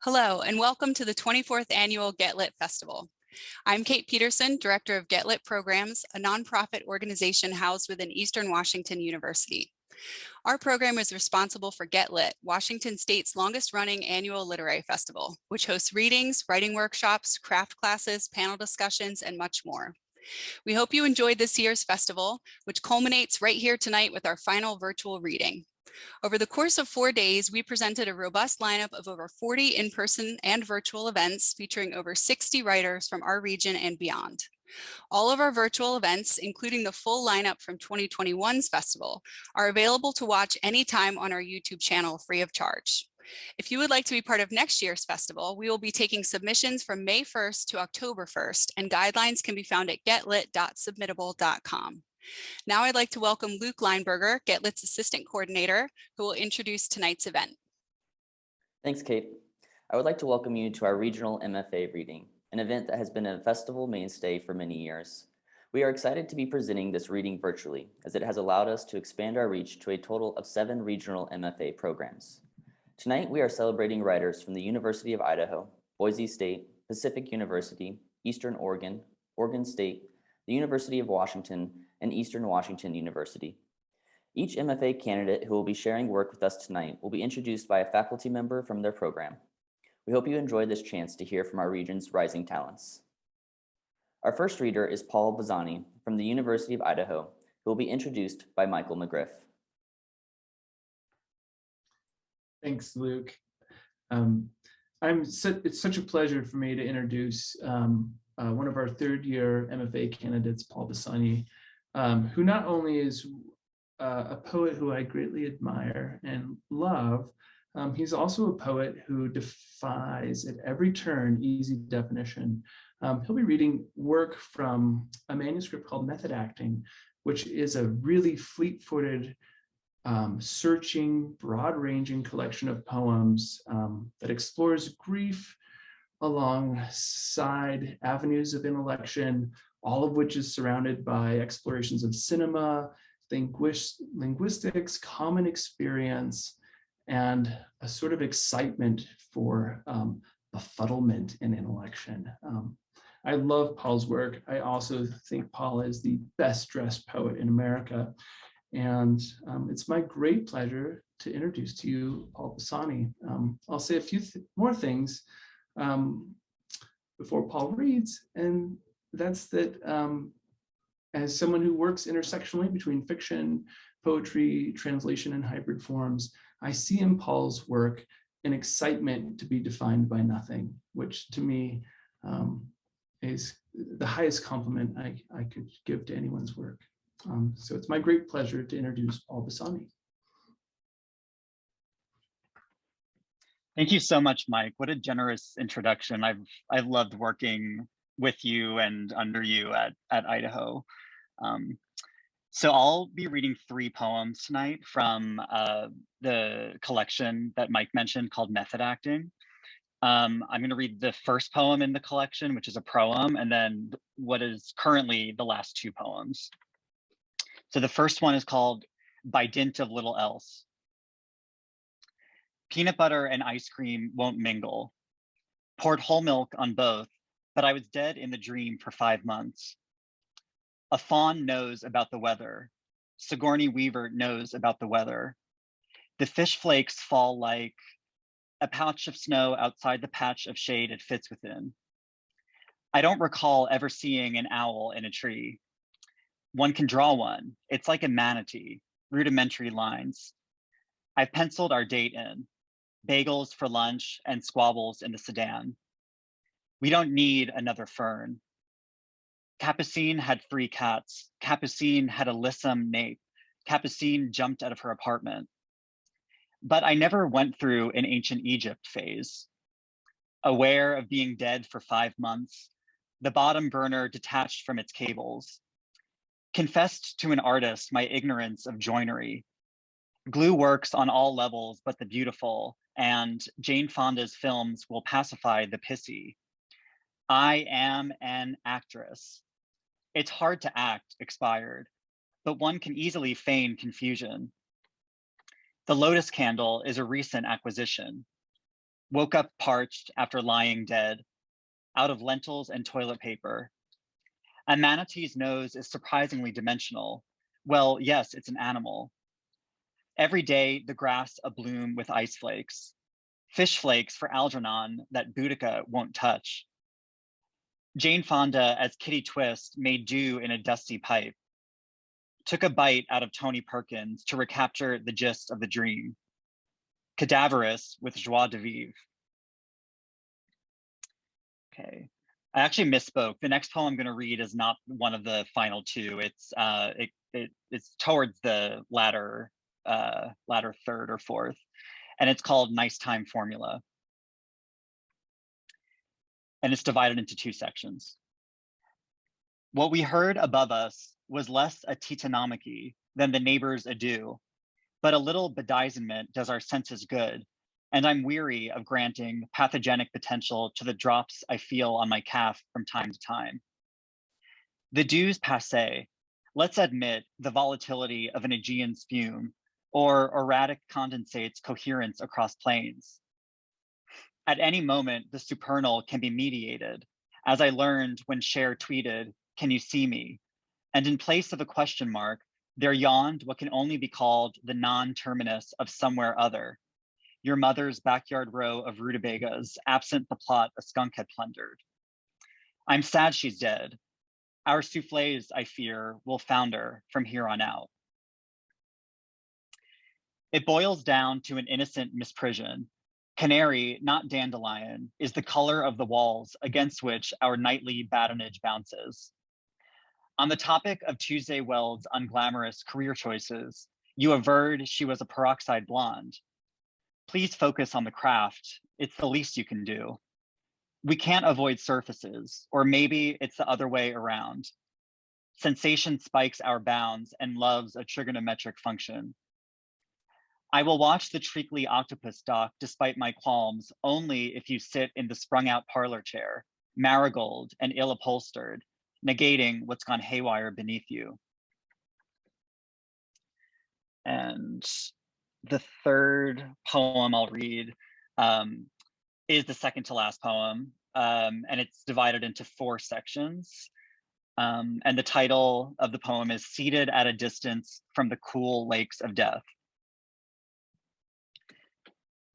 Hello, and welcome to the 24th Annual Get Lit Festival. I'm Kate Peterson, Director of Get Lit Programs, a nonprofit organization housed within Eastern Washington University. Our program is responsible for Get Lit, Washington State's longest-running annual literary festival, which hosts readings, writing workshops, craft classes, panel discussions, and much more. We hope you enjoyed this year's festival, which culminates right here tonight with our final virtual reading. Over the course of 4 days, we presented a robust lineup of over 40 in-person and virtual events featuring over 60 writers from our region and beyond. All of our virtual events, including the full lineup from 2021's festival, are available to watch anytime on our YouTube channel free of charge. If you would like to be part of next year's festival, we will be taking submissions from May 1st to October 1st, and guidelines can be found at getlit.submittable.com. Now I'd like to welcome Luke Leinberger, Get Lit's Assistant Coordinator, who will introduce tonight's event. Thanks, Kate. I would like to welcome you to our Regional MFA Reading, an event that has been a festival mainstay for many years. We are excited to be presenting this reading virtually, as it has allowed us to expand our reach to a total of 7 regional MFA programs. Tonight, we are celebrating writers from the University of Idaho, Boise State, Pacific University, Eastern Oregon, Oregon State, the University of Washington, and Eastern Washington University. Each MFA candidate who will be sharing work with us tonight will be introduced by a faculty member from their program. We hope you enjoy this chance to hear from our region's rising talents. Our first reader is Paul Bazani from the University of Idaho, who will be introduced by Michael McGriff. Thanks, Luke. It's such a pleasure for me to introduce one of our third-year MFA candidates, Paul Bassani, who not only is a poet who I greatly admire and love, he's also a poet who defies at every turn easy definition. He'll be reading work from a manuscript called Method Acting, which is a really fleet-footed, searching, broad-ranging collection of poems that explores grief alongside avenues of intellection, all of which is surrounded by explorations of cinema, linguistics, common experience, and a sort of excitement for befuddlement and intellection. I love Paul's work. I also think Paul is the best dressed poet in America. And it's my great pleasure to introduce to you Paul Bassani. I'll say a few more things before Paul reads, and that's that as someone who works intersectionally between fiction, poetry, translation, and hybrid forms, I see in Paul's work an excitement to be defined by nothing, which to me is the highest compliment I could give to anyone's work. So it's my great pleasure to introduce Paul Bassani. Thank you so much, Mike. What a generous introduction. I've loved working with you and under you at Idaho. So I'll be reading 3 poems tonight from the collection that Mike mentioned called Method Acting. I'm going to read the first poem in the collection, which is a proem, and then what is currently the last 2 poems. So the first one is called By Dint of Little Else. Peanut butter and ice cream won't mingle. Poured whole milk on both, but I was dead in the dream for 5 months. A fawn knows about the weather. Sigourney Weaver knows about the weather. The fish flakes fall like a patch of snow outside the patch of shade it fits within. I don't recall ever seeing an owl in a tree. One can draw one. It's like a manatee, rudimentary lines. I've penciled our date in, bagels for lunch and squabbles in the sedan. We don't need another fern. Capucine had 3 cats. Capucine had a lissom nape. Capucine jumped out of her apartment. But I never went through an ancient Egypt phase. Aware of being dead for 5 months, the bottom burner detached from its cables. Confessed to an artist my ignorance of joinery. Glue works on all levels but the beautiful, and Jane Fonda's films will pacify the pissy. I am an actress. It's hard to act expired, but one can easily feign confusion. The lotus candle is a recent acquisition. woke up parched after lying dead, out of lentils and toilet paper. A manatee's nose is surprisingly dimensional. Well, yes, it's an animal. Every day, the grass abloom with ice flakes, fish flakes for Algernon that Boudica won't touch. Jane Fonda as Kitty Twist made do in a dusty pipe, took a bite out of Tony Perkins to recapture the gist of the dream. Cadaverous with joie de vivre. Okay, I actually misspoke. The next poem I'm going to read is not one of the final two. It's towards the latter third or fourth, and it's called Nice Time Formula. And it's divided into two sections. What we heard above us was less a titanomachy than the neighbor's adieu, but a little bedizenment does our senses good, and I'm weary of granting pathogenic potential to the drops I feel on my calf from time to time. The dew's passé. Let's admit the volatility of an Aegean spume or erratic condensate's coherence across planes. At any moment, the supernal can be mediated, as I learned when Cher tweeted, "Can you see me?" And in place of a question mark, there yawned what can only be called the non-terminus of somewhere other. Your mother's backyard row of rutabagas, absent the plot a skunk had plundered. I'm sad she's dead. Our souffles, I fear, will founder from here on out. It boils down to an innocent misprision. Canary, not dandelion, is the color of the walls against which our nightly badinage bounces. On the topic of Tuesday Weld's unglamorous career choices, you averred she was a peroxide blonde. Please focus on the craft. It's the least you can do. We can't avoid surfaces, or maybe it's the other way around. Sensation spikes our bounds and loves a trigonometric function. I will watch the treacly octopus dock despite my qualms only if you sit in the sprung out parlor chair, marigold and ill upholstered, negating what's gone haywire beneath you. And the third poem I'll read is the second to last poem, and it's divided into 4 sections. And the title of the poem is Seated at a Distance from the Cool Lakes of Death.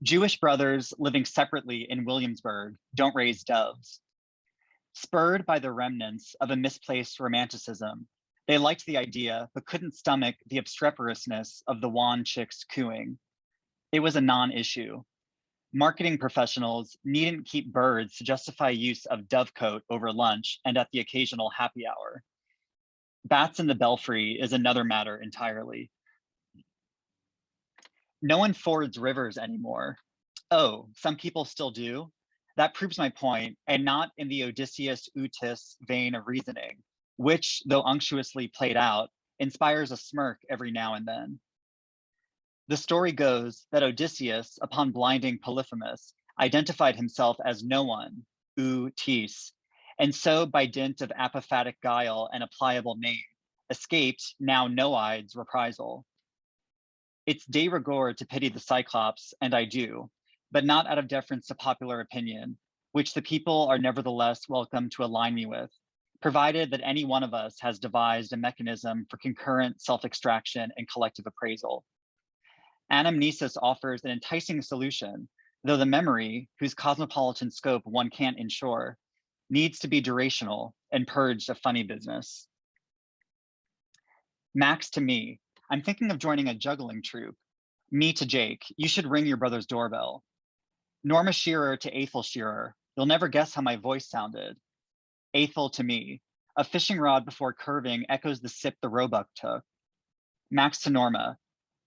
Jewish brothers living separately in Williamsburg don't raise doves. Spurred by the remnants of a misplaced romanticism, they liked the idea, but couldn't stomach the obstreperousness of the wan chicks cooing. It was a non-issue. Marketing professionals needn't keep birds to justify use of dovecote over lunch and at the occasional happy hour. Bats in the belfry is another matter entirely. No one fords rivers anymore. Oh, some people still do? That proves my point, and not in the Odysseus Utis vein of reasoning, which, though unctuously played out, inspires a smirk every now and then. The story goes that Odysseus, upon blinding Polyphemus, identified himself as no one, Utis, and so by dint of apophatic guile and a pliable name, escaped now no-eyed's reprisal. It's de rigueur to pity the Cyclops, and I do, but not out of deference to popular opinion, which the people are nevertheless welcome to align me with, provided that any one of us has devised a mechanism for concurrent self-extraction and collective appraisal. Anamnesis offers an enticing solution, though the memory, whose cosmopolitan scope one can't ensure, needs to be durational and purged of funny business. Max to me, I'm thinking of joining a juggling troupe. Me to Jake, you should ring your brother's doorbell. Norma Shearer to Athel Shearer, you'll never guess how my voice sounded. Athel to me, a fishing rod before curving echoes the sip the roebuck took. Max to Norma,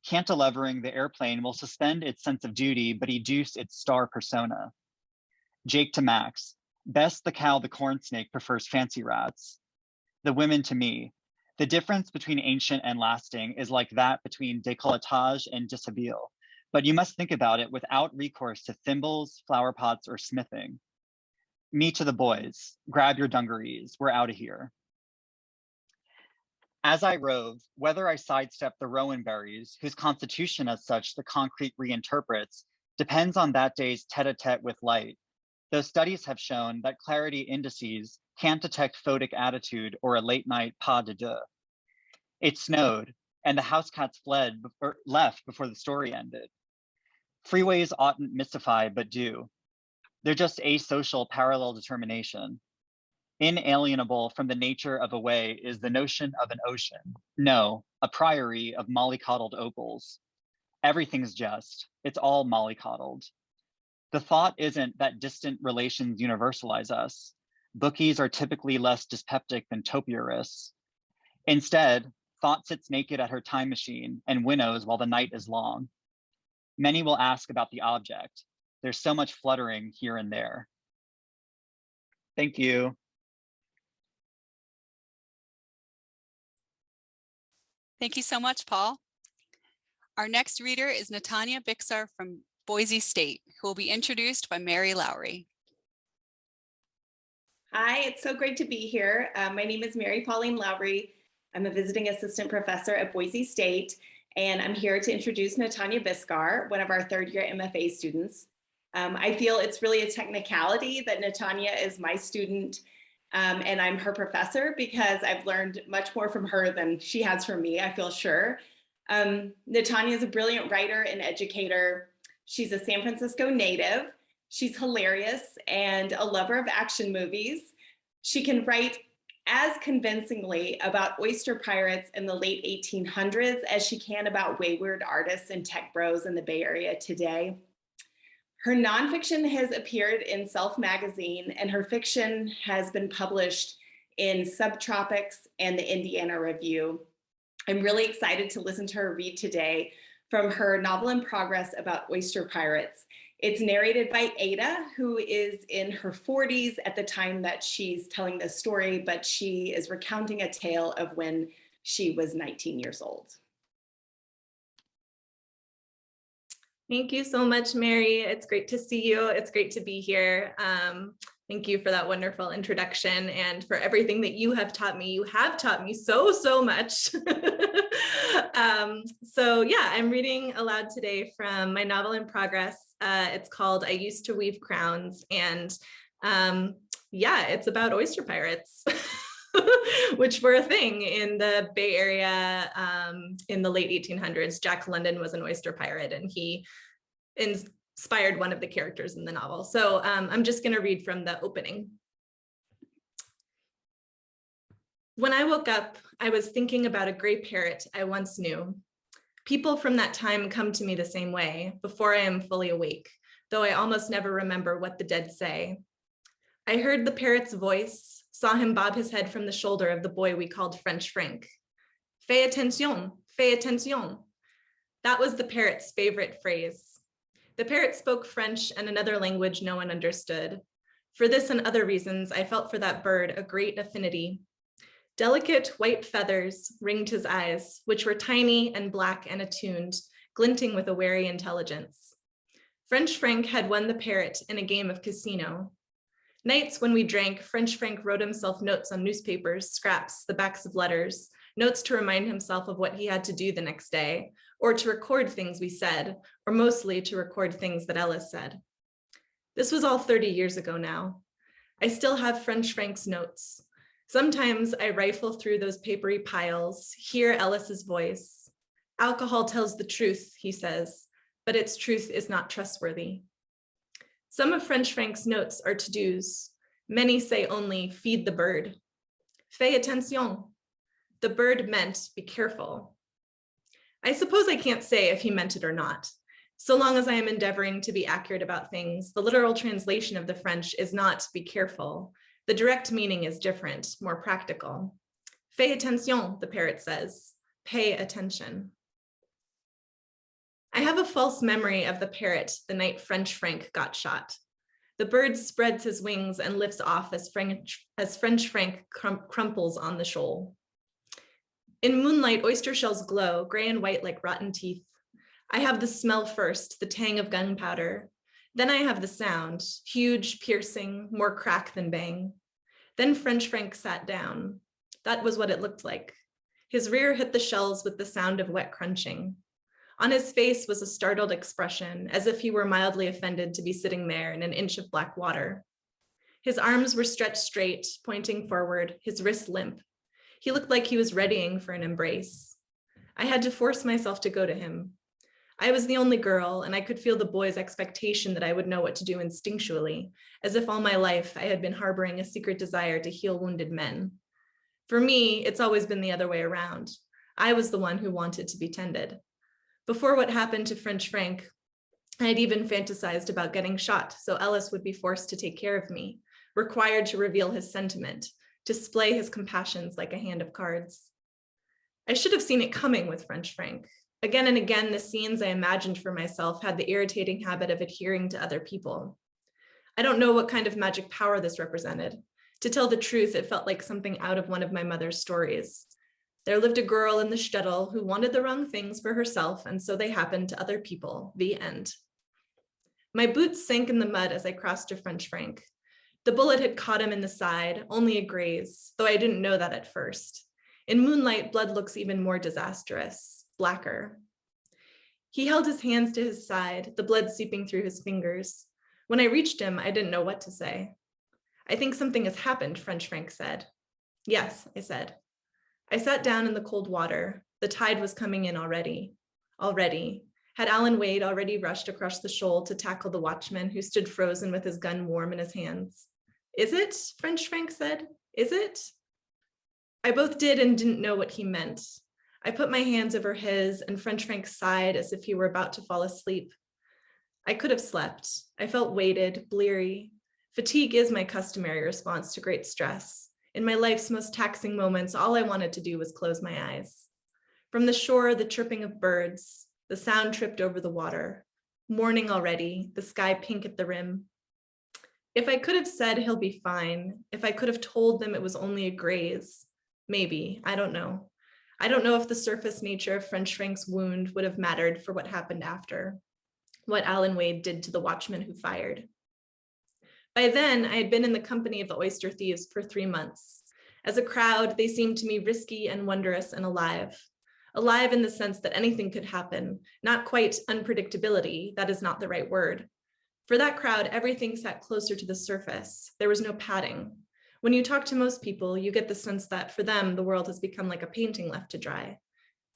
cantilevering the airplane will suspend its sense of duty, but educe its star persona. Jake to Max, best the cow the corn snake prefers fancy rats. The women to me, the difference between ancient and lasting is like that between décolletage and dishabille, but you must think about it without recourse to thimbles, flower pots, or smithing. Me to the boys, grab your dungarees, we're out of here. As I rove, whether I sidestep the rowan berries, whose constitution as such the concrete reinterprets, depends on that day's tete-a-tete with light, though studies have shown that clarity indices can't detect photic attitude or a late night pas de deux. It snowed, and the house cats left before the story ended. Freeways oughtn't mystify, but do. They're just asocial parallel determination. Inalienable from the nature of a way is the notion of an ocean. No, a priory of mollycoddled opals. Everything's just, it's all mollycoddled. The thought isn't that distant relations universalize us. Bookies are typically less dyspeptic than topiarists. Instead, thought sits naked at her time machine and winnows while the night is long. Many will ask about the object. There's so much fluttering here and there. Thank you. Thank you so much, Paul. Our next reader is Natanya Bixar from Boise State, who will be introduced by Mary Lowry. Hi, it's so great to be here. My name is Mary Pauline Lowry. I'm a visiting assistant professor at Boise State, and I'm here to introduce Natanya Bixar, one of our third-year MFA students. I feel it's really a technicality that Natanya is my student and I'm her professor because I've learned much more from her than she has from me, I feel sure. Natanya is a brilliant writer and educator. She's a San Francisco native. She's hilarious and a lover of action movies. She can write as convincingly about oyster pirates in the late 1800s as she can about wayward artists and tech bros in the Bay Area today. Her nonfiction has appeared in Self magazine, and her fiction has been published in Subtropics and the Indiana Review. I'm really excited to listen to her read today from her novel in progress about oyster pirates. It's narrated by Ada, who is in her 40s at the time that she's telling this story, but she is recounting a tale of when she was 19 years old. Thank you so much, Mary. It's great to see you. It's great to be here. Thank you for that wonderful introduction and for everything that you have taught me. You have taught me so much. So yeah, I'm reading aloud today from my novel in progress. It's called I Used to Weave Crowns, and yeah, it's about oyster pirates. Which were a thing in the Bay Area in the late 1800s. Jack London was an oyster pirate, and he inspired one of the characters in the novel. So I'm just going to read from the opening. When I woke up, I was thinking about a gray parrot I once knew. People from that time come to me the same way, before I am fully awake, though I almost never remember what the dead say. I heard the parrot's voice, saw him bob his head from the shoulder of the boy we called French Frank. Fais attention, fais attention. That was the parrot's favorite phrase. The parrot spoke French and another language no one understood. For this and other reasons, I felt for that bird a great affinity. Delicate white feathers ringed his eyes, which were tiny and black and attuned, glinting with a wary intelligence. French Frank had won the parrot in a game of casino. Nights when we drank, French Frank wrote himself notes on newspapers, scraps, the backs of letters, notes to remind himself of what he had to do the next day, or to record things we said, or mostly to record things that Ellis said. This was all 30 years ago now. I still have French Frank's notes. Sometimes I rifle through those papery piles, hear Ellis's voice. Alcohol tells the truth, he says, but its truth is not trustworthy. Some of French Frank's notes are to-dos. Many say only, feed the bird. Fais attention. The bird meant, be careful. I suppose I can't say if he meant it or not. So long as I am endeavoring to be accurate about things, the literal translation of the French is not be careful. The direct meaning is different, more practical. Fais attention, the parrot says. Pay attention. I have a false memory of the parrot the night French Frank got shot. The bird spreads his wings and lifts off as French Frank crumples on the shoal. In moonlight, oyster shells glow, gray and white like rotten teeth. I have the smell first, the tang of gunpowder. Then I have the sound, huge, piercing, more crack than bang. Then French Frank sat down. That was what it looked like. His rear hit the shells with the sound of wet crunching. On his face was a startled expression, as if he were mildly offended to be sitting there in an inch of black water. His arms were stretched straight, pointing forward, his wrists limp. He looked like he was readying for an embrace. I had to force myself to go to him. I was the only girl, and I could feel the boy's expectation that I would know what to do instinctually, as if all my life I had been harboring a secret desire to heal wounded men. For me, it's always been the other way around. I was the one who wanted to be tended. Before what happened to French Frank, I had even fantasized about getting shot so Ellis would be forced to take care of me, required to reveal his sentiment, display his compassions like a hand of cards. I should have seen it coming with French Frank. Again and again, the scenes I imagined for myself had the irritating habit of adhering to other people. I don't know what kind of magic power this represented. To tell the truth, it felt like something out of one of my mother's stories. There lived a girl in the shtetl who wanted the wrong things for herself, and so they happened to other people. The end. My boots sank in the mud as I crossed to French Frank. The bullet had caught him in the side, only a graze, though I didn't know that at first. In moonlight, blood looks even more disastrous, blacker. He held his hands to his side, the blood seeping through his fingers. When I reached him, I didn't know what to say. I think something has happened, French Frank said. Yes, I said. I sat down in the cold water. The tide was coming in already. Had Alan Wade already rushed across the shoal to tackle the watchman who stood frozen with his gun warm in his hands? Is it? French Frank said. Is it? I both did and didn't know what he meant. I put my hands over his, and French Frank sighed as if he were about to fall asleep. I could have slept. I felt weighted, bleary. Fatigue is my customary response to great stress. In my life's most taxing moments, all I wanted to do was close my eyes. From the shore, the chirping of birds, the sound tripped over the water. Morning already, the sky pink at the rim. If I could have said he'll be fine, if I could have told them it was only a graze, maybe, I don't know. I don't know if the surface nature of French Frank's wound would have mattered for what happened after, what Alan Wade did to the watchman who fired. By then, I had been in the company of the oyster thieves for 3 months. As a crowd, they seemed to me risky and wondrous and alive. Alive in the sense that anything could happen, not quite unpredictability, that is not the right word. For that crowd, everything sat closer to the surface. There was no padding. When you talk to most people, you get the sense that for them, the world has become like a painting left to dry.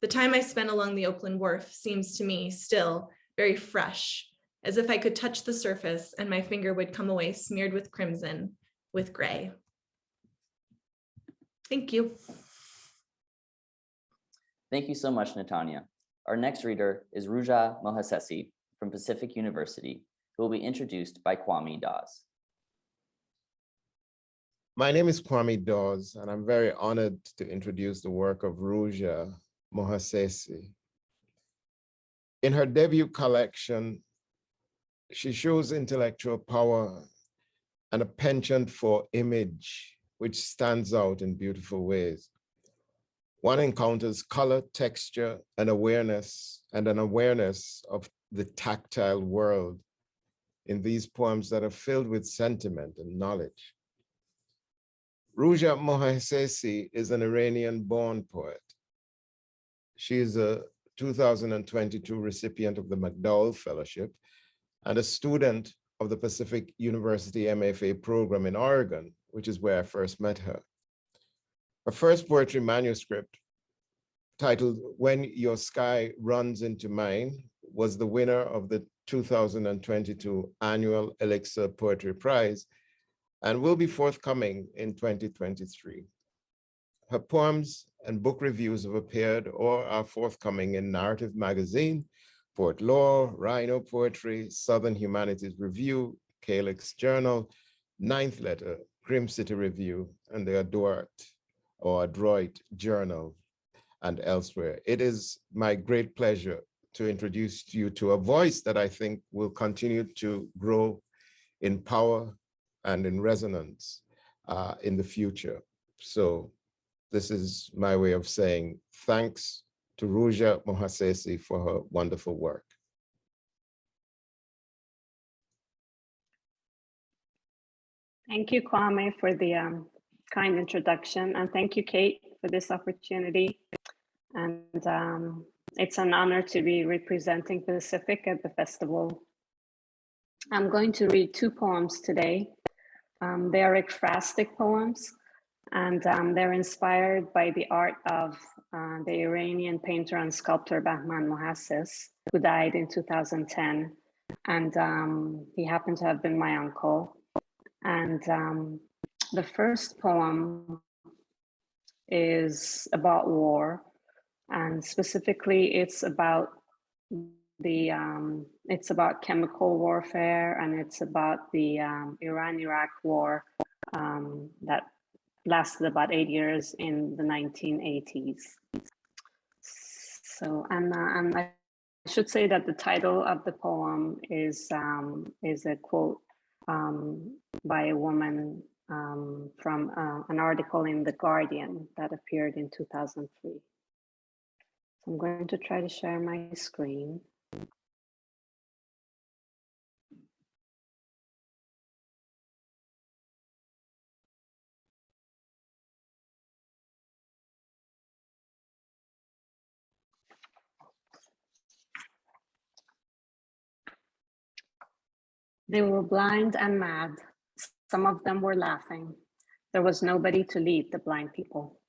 The time I spent along the Oakland Wharf seems to me still very fresh, as if I could touch the surface and my finger would come away smeared with crimson, with gray. Thank you. Thank you so much, Natanya. Our next reader is Ruja Mohassessi from Pacific University, who will be introduced by Kwame Dawes. My name is Kwame Dawes, and I'm very honored to introduce the work of Ruja Mohassessi. In her debut collection, she shows intellectual power and a penchant for image, which stands out in beautiful ways. One encounters color, texture, and an awareness of the tactile world in these poems that are filled with sentiment and knowledge. Ruja Mohassessi is an Iranian-born poet. She is a 2022 recipient of the MacDowell Fellowship and a student of the Pacific University MFA program in Oregon, which is where I first met her. Her first poetry manuscript, titled When Your Sky Runs Into Mine, was the winner of the 2022 annual Elixir Poetry Prize and will be forthcoming in 2023. Her poems and book reviews have appeared or are forthcoming in Narrative Magazine, Poet Law, Rhino Poetry, Southern Humanities Review, Calyx Journal, Ninth Letter, Grim City Review, and the Adroit Journal, and elsewhere. It is my great pleasure to introduce you to a voice that I think will continue to grow in power and in resonance in the future. So this is my way of saying thanks to Ruja Mohassessi for her wonderful work. Thank you, Kwame, for the kind introduction. And thank you, Kate, for this opportunity. And It's an honor to be representing Pacific at the festival. I'm going to read two poems today. They are ekphrastic poems, and they're inspired by the art of the Iranian painter and sculptor Ruja Mohassessi, who died in 2010. And he happened to have been my uncle. And the first poem is about war, and specifically it's about chemical warfare, and it's about the Iran-Iraq war that lasted about 8 years in the 1980s. So, and I should say that the title of the poem is a quote by a woman from an article in The Guardian that appeared in 2003. So I'm going to try to share my screen. They were blind and mad. Some of them were laughing. There was nobody to lead the blind people.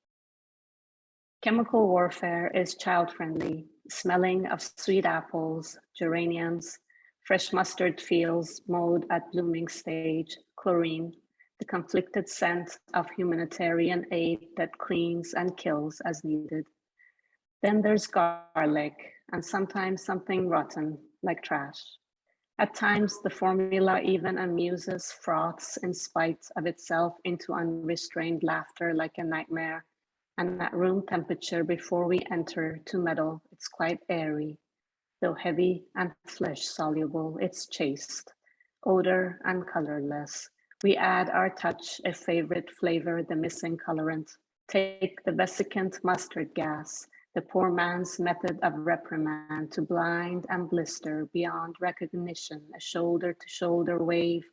Chemical warfare is child-friendly, smelling of sweet apples, geraniums, fresh mustard fields mowed at blooming stage, chlorine, the conflicted scent of humanitarian aid that cleans and kills as needed. Then there's garlic, and sometimes something rotten, like trash. At times, the formula even amuses, froths in spite of itself into unrestrained laughter like a nightmare. And at room temperature before we enter to meddle, it's quite airy. Though heavy and flesh soluble, it's chaste, odor and colorless. We add our touch, a favorite flavor, the missing colorant. Take the vesicant mustard gas, the poor man's method of reprimand, to blind and blister beyond recognition, a shoulder-to-shoulder wave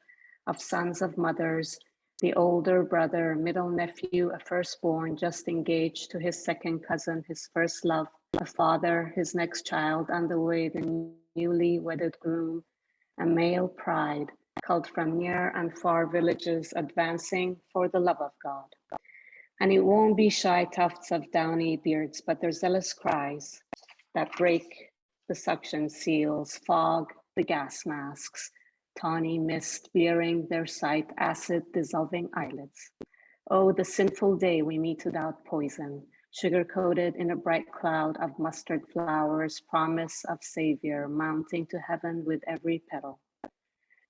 of sons of mothers, the older brother, middle nephew, a firstborn just engaged to his second cousin, his first love, a father, his next child, on the way the newly wedded groom, a male pride, culled from near and far villages, advancing for the love of God. And it won't be shy tufts of downy beards, but their zealous cries that break the suction seals, fog the gas masks, tawny mist blearing their sight, acid dissolving eyelids. Oh, the sinful day we meet without poison, sugar-coated in a bright cloud of mustard flowers, promise of savior mounting to heaven with every petal.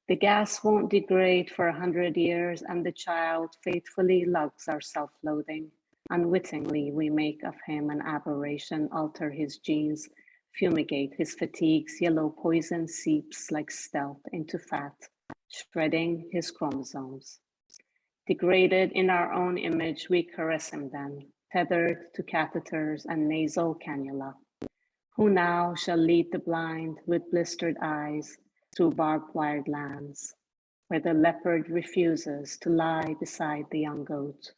The gas won't degrade for 100 years, and the child faithfully lugs our self-loathing. Unwittingly, we make of him an aberration, alter his genes, fumigate his fatigues, yellow poison seeps like stealth into fat, shredding his chromosomes. Degraded in our own image, we caress him then, tethered to catheters and nasal cannula. Who now shall lead the blind with blistered eyes through barbed wired lands, where the leopard refuses to lie beside the young goat?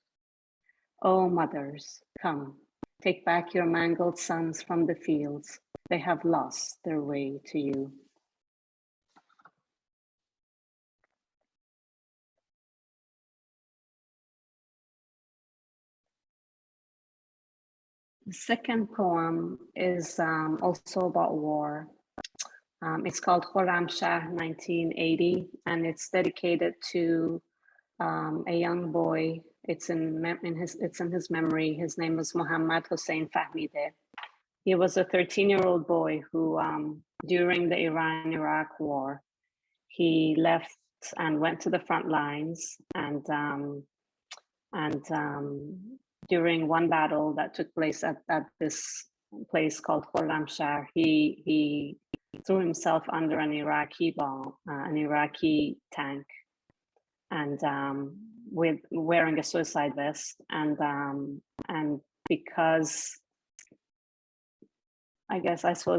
Oh, mothers, come, take back your mangled sons from the fields. They have lost their way to you. The second poem is also about war. It's called Khorramshahr 1980, and it's dedicated to a young boy. It's in his memory. His name was Mohammad Hossein Fahmideh. He was a 13-year-old boy who, during the Iran-Iraq war, he left and went to the front lines, and during one battle that took place at this place called Khorramshahr, he threw himself under an Iraqi bomb, an Iraqi tank, and with wearing a suicide vest, and because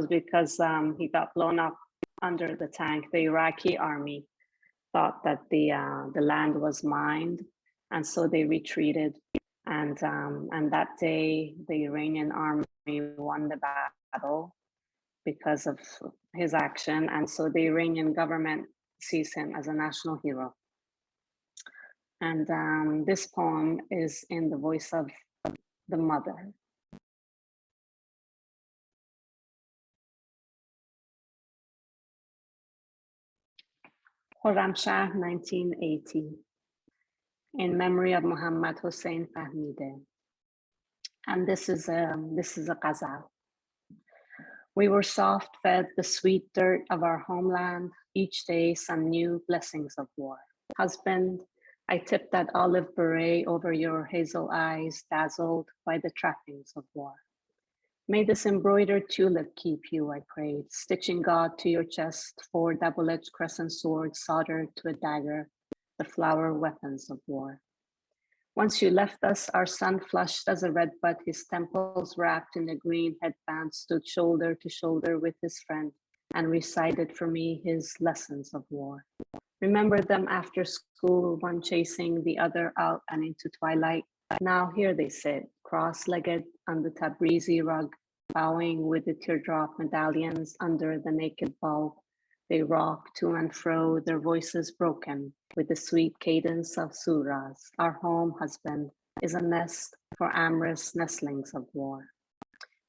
because he got blown up under the tank, the Iraqi army thought that the land was mined, and so they retreated. And that day, the Iranian army won the battle because of his action, and so the Iranian government sees him as a national hero. And this poem is in the voice of the mother. Khorramshahr, 1980, in memory of Muhammad Hossein Fahmideh. And this is a ghazal. We were soft fed the sweet dirt of our homeland, each day some new blessings of war. Husband, I tip that olive beret over your hazel eyes, dazzled by the trappings of war. May this embroidered tulip keep you, I prayed, stitching God to your chest, 4 double-edged crescent swords soldered to a dagger, the flower weapons of war. Once you left us, our son flushed as a redbud, his temples wrapped in a green headband, stood shoulder to shoulder with his friend and recited for me his lessons of war. Remember them after school, one chasing the other out and into twilight. Now here they sit, cross-legged on the Tabrizi rug, bowing with the teardrop medallions under the naked bulb. They rock to and fro, their voices broken with the sweet cadence of surahs. Our home, husband, is a nest for amorous nestlings of war.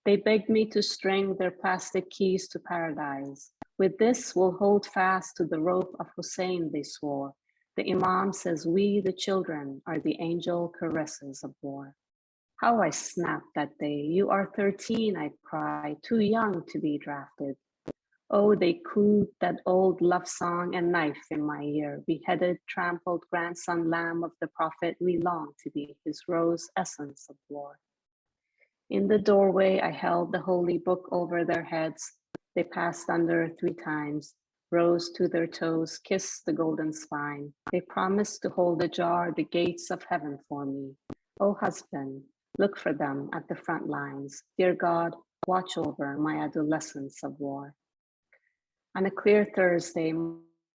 They begged me to string their plastic keys to paradise. With this, we'll hold fast to the rope of Hussein, they swore. The Imam says we, the children, are the angel caresses of war. How I snapped that day. You are 13, I cried, too young to be drafted. Oh, they cooed that old love song and knife in my ear. Beheaded, trampled grandson, lamb of the prophet, we long to be his rose essence of war. In the doorway, I held the holy book over their heads. They passed under 3 times, rose to their toes, kissed the golden spine. They promised to hold ajar the gates of heaven for me. Oh, husband, look for them at the front lines. Dear God, watch over my adolescence of war. On a clear Thursday,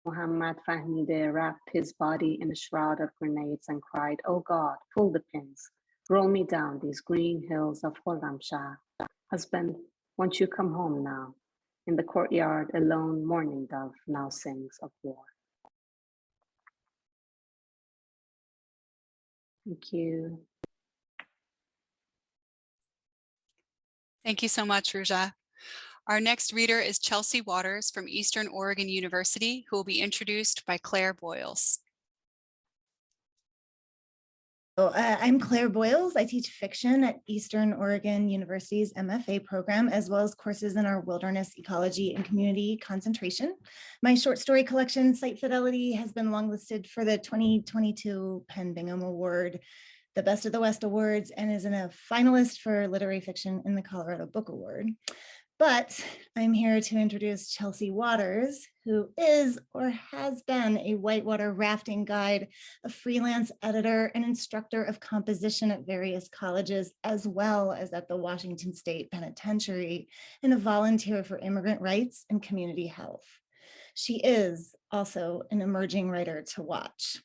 Muhammad Fahmideh wrapped his body in a shroud of grenades and cried, oh God, pull the pins, roll me down these green hills of Khorramshahr. Husband, won't you come home now? In the courtyard, a lone mourning dove now sings of war. Thank you. Thank you so much, Ruja. Our next reader is Chelsea Waters from Eastern Oregon University, who will be introduced by Claire Boyles. I'm Claire Boyles. I teach fiction at Eastern Oregon University's MFA program, as well as courses in our wilderness ecology and community concentration. My short story collection, Site Fidelity, has been longlisted for the 2022 Penn Bingham Award, the Best of the West Awards, and is a finalist for literary fiction in the Colorado Book Award. But I'm here to introduce Chelsea Waters, who is or has been a whitewater rafting guide, a freelance editor, and instructor of composition at various colleges, as well as at the Washington State Penitentiary, and a volunteer for immigrant rights and community health. She is also an emerging writer to watch.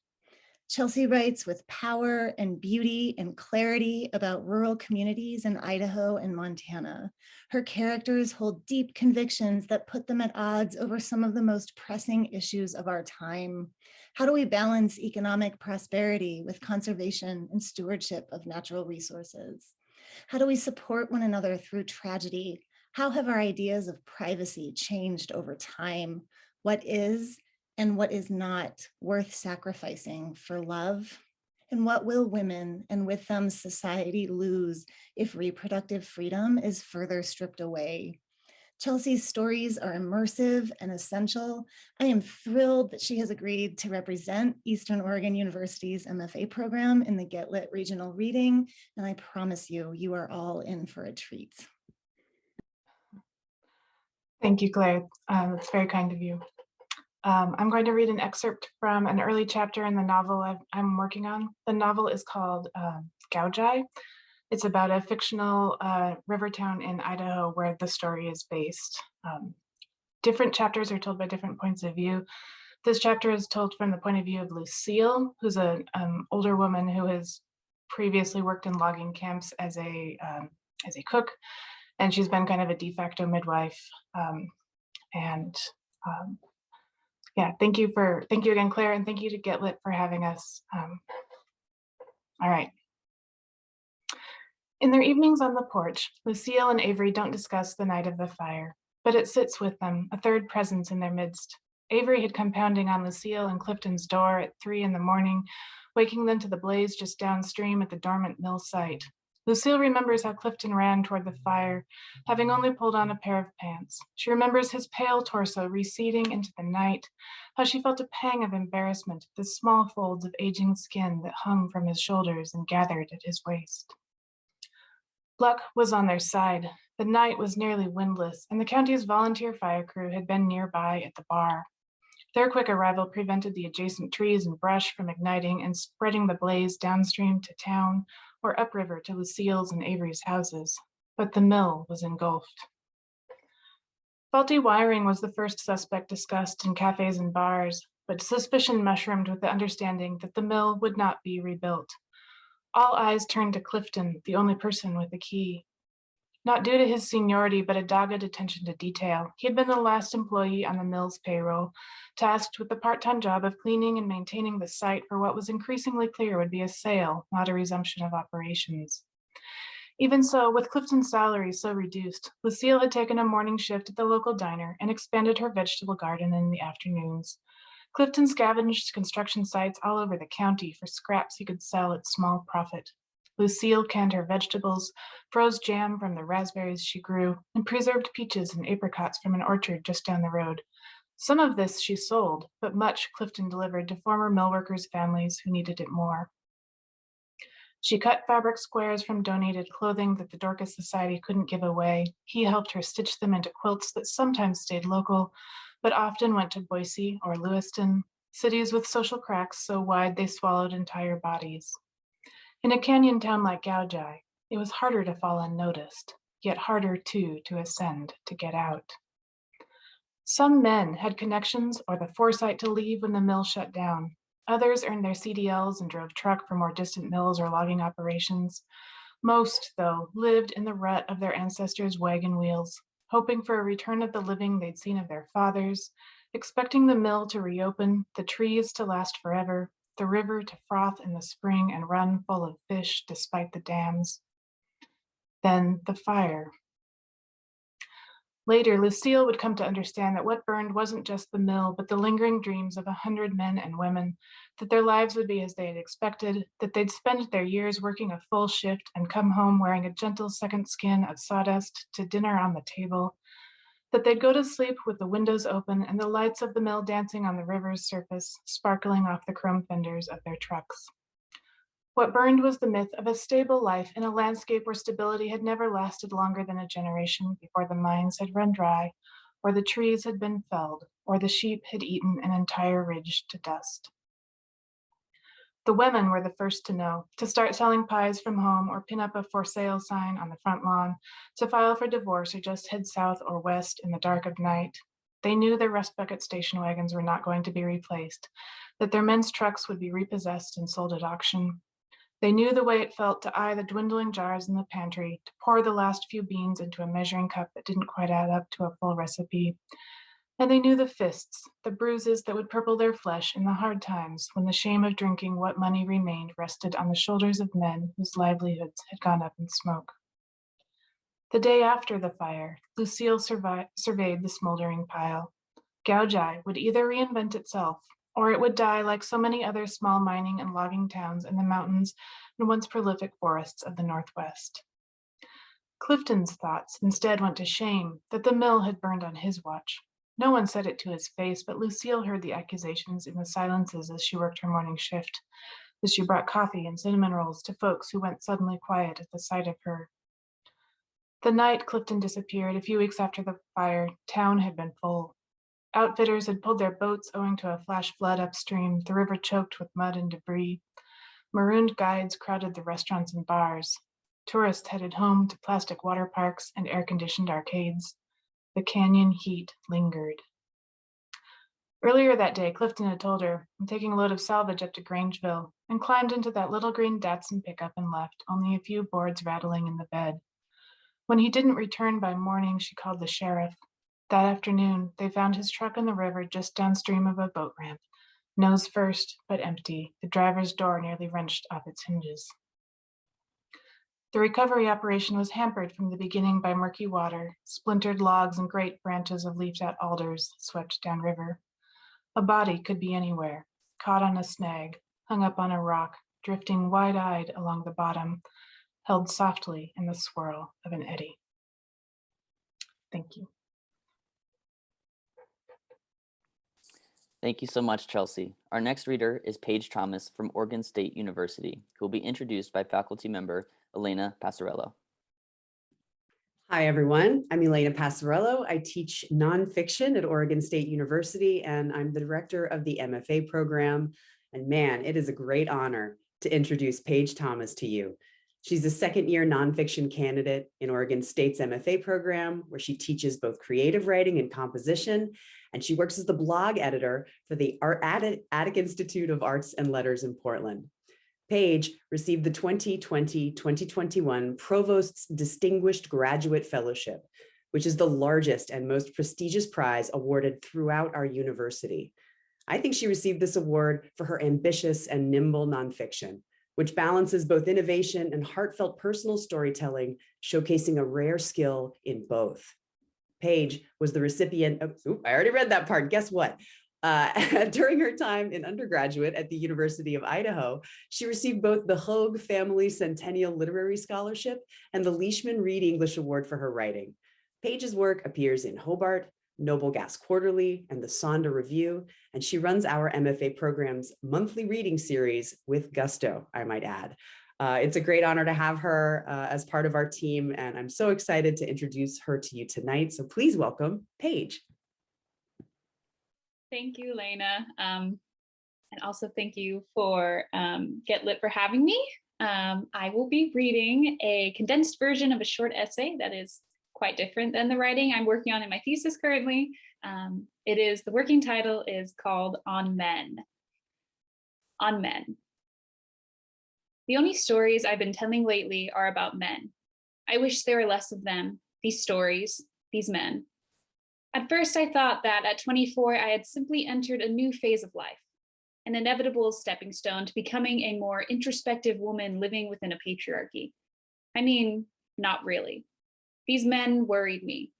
Chelsea writes with power and beauty and clarity about rural communities in Idaho and Montana. Her characters hold deep convictions that put them at odds over some of the most pressing issues of our time. How do we balance economic prosperity with conservation and stewardship of natural resources? How do we support one another through tragedy? How have our ideas of privacy changed over time? What is and what is not worth sacrificing for love? And what will women and with them society lose if reproductive freedom is further stripped away? Chelsea's stories are immersive and essential. I am thrilled that she has agreed to represent Eastern Oregon University's MFA program in the Get Lit Regional Reading, and I promise you, you are all in for a treat. Thank you, Claire. That's very kind of you. I'm going to read an excerpt from an early chapter in the novel I'm working on. The novel is called Gaujai. It's about a fictional river town in Idaho where the story is based. Different chapters are told by different points of view. This chapter is told from the point of view of Lucille, who's an older woman who has previously worked in logging camps as a cook. and she's been kind of a de facto midwife. Yeah, thank you again, Claire, and thank you to Get Lit for having us. All right. In their evenings on the porch, Lucille and Avery don't discuss the night of the fire, but it sits with them, a third presence in their midst. Avery had come pounding on Lucille and Clifton's door at 3 a.m, waking them to the blaze just downstream at the dormant mill site. Lucille remembers how Clifton ran toward the fire, having only pulled on a pair of pants. She remembers his pale torso receding into the night, how she felt a pang of embarrassment at the small folds of aging skin that hung from his shoulders and gathered at his waist. Luck was on their side. The night was nearly windless, and the county's volunteer fire crew had been nearby at the bar. Their quick arrival prevented the adjacent trees and brush from igniting and spreading the blaze downstream to town or upriver to Lucille's and Avery's houses, but the mill was engulfed. Faulty wiring was the first suspect discussed in cafes and bars, but suspicion mushroomed with the understanding that the mill would not be rebuilt. All eyes turned to Clifton, the only person with a key. Not due to his seniority, but a dogged attention to detail, he had been the last employee on the mill's payroll, tasked with the part-time job of cleaning and maintaining the site for what was increasingly clear would be a sale, not a resumption of operations. Even so, with Clifton's salary so reduced, Lucille had taken a morning shift at the local diner and expanded her vegetable garden in the afternoons. Clifton scavenged construction sites all over the county for scraps he could sell at small profit. Lucille canned her vegetables, froze jam from the raspberries she grew, and preserved peaches and apricots from an orchard just down the road. Some of this she sold, but much Clifton delivered to former mill workers' families who needed it more. She cut fabric squares from donated clothing that the Dorcas Society couldn't give away. He helped her stitch them into quilts that sometimes stayed local, but often went to Boise or Lewiston, cities with social cracks so wide they swallowed entire bodies. In a canyon town like Gaojai, it was harder to fall unnoticed, yet harder too to ascend, to get out. Some men had connections or the foresight to leave when the mill shut down. Others earned their CDLs and drove truck for more distant mills or logging operations. Most, though, lived in the rut of their ancestors' wagon wheels, hoping for a return of the living they'd seen of their fathers, expecting the mill to reopen, the trees to last forever, the river to froth in the spring and run full of fish despite the dams. Then the fire. Later, Lucille would come to understand that what burned wasn't just the mill, but the lingering dreams of 100 men and women, that their lives would be as they had expected, that they'd spend their years working a full shift and come home wearing a gentle second skin of sawdust to dinner on the table, that they'd go to sleep with the windows open and the lights of the mill dancing on the river's surface, sparkling off the chrome fenders of their trucks. What burned was the myth of a stable life in a landscape where stability had never lasted longer than a generation before the mines had run dry, or the trees had been felled, or the sheep had eaten an entire ridge to dust. The women were the first to know, to start selling pies from home or pin up a for sale sign on the front lawn, to file for divorce or just head south or west in the dark of night. They knew their rust bucket station wagons were not going to be replaced, that their men's trucks would be repossessed and sold at auction. They knew the way it felt to eye the dwindling jars in the pantry, to pour the last few beans into a measuring cup that didn't quite add up to a full recipe. And they knew the fists, the bruises that would purple their flesh in the hard times when the shame of drinking what money remained rested on the shoulders of men whose livelihoods had gone up in smoke. The day after the fire, Lucille surveyed the smoldering pile. Gaojai would either reinvent itself, or it would die like so many other small mining and logging towns in the mountains and once prolific forests of the Northwest. Clifton's thoughts instead went to shame that the mill had burned on his watch. No one said it to his face, but Lucille heard the accusations in the silences as she worked her morning shift, as she brought coffee and cinnamon rolls to folks who went suddenly quiet at the sight of her. The night Clifton disappeared, a few weeks after the fire, town had been full. Outfitters had pulled their boats owing to a flash flood upstream, the river choked with mud and debris. Marooned guides crowded the restaurants and bars. Tourists headed home to plastic water parks and air-conditioned arcades. The canyon heat lingered. Earlier that day, Clifton had told her, "I'm taking a load of salvage up to Grangeville," and climbed into that little green Datsun pickup and left, only a few boards rattling in the bed. When he didn't return by morning, she called the sheriff. That afternoon, they found his truck in the river just downstream of a boat ramp, nose first, but empty, the driver's door nearly wrenched off its hinges. The recovery operation was hampered from the beginning by murky water, splintered logs, and great branches of leafed-out alders swept downriver. A body could be anywhere, caught on a snag, hung up on a rock, drifting wide-eyed along the bottom, held softly in the swirl of an eddy. Thank you. Thank you so much, Chelsea. Our next reader is Paige Thomas from Oregon State University, who will be introduced by faculty member Elena Passarello. Hi, everyone. I'm Elena Passarello. I teach nonfiction at Oregon State University, and I'm the director of the MFA program. And man, it is a great honor to introduce Paige Thomas to you. She's a second-year nonfiction candidate in Oregon State's MFA program, where she teaches both creative writing and composition, and she works as the blog editor for the Attic Institute of Arts and Letters in Portland. Paige received the 2020-2021 Provost's Distinguished Graduate Fellowship, which is the largest and most prestigious prize awarded throughout our university. I think she received this award for her ambitious and nimble nonfiction, which balances both innovation and heartfelt personal storytelling, showcasing a rare skill in both. Paige was the recipient of, I already read that part, guess what? During her time in undergraduate at the University of Idaho, she received both the Hoag Family Centennial Literary Scholarship and the Leishman Reed English Award for her writing. Paige's work appears in Hobart, Noble Gas Quarterly, and the Sonda Review, and she runs our MFA program's monthly reading series with gusto, I might add. It's a great honor to have her as part of our team, and I'm so excited to introduce her to you tonight. So please welcome Paige. Thank you, Lena. And also thank you for Get Lit for having me. I will be reading a condensed version of a short essay that is quite different than the writing I'm working on in my thesis currently. The working title is called On Men. On Men. The only stories I've been telling lately are about men. I wish there were less of them, these stories, these men. At first, I thought that at 24, I had simply entered a new phase of life, an inevitable stepping stone to becoming a more introspective woman living within a patriarchy. I mean, not really. These men worried me.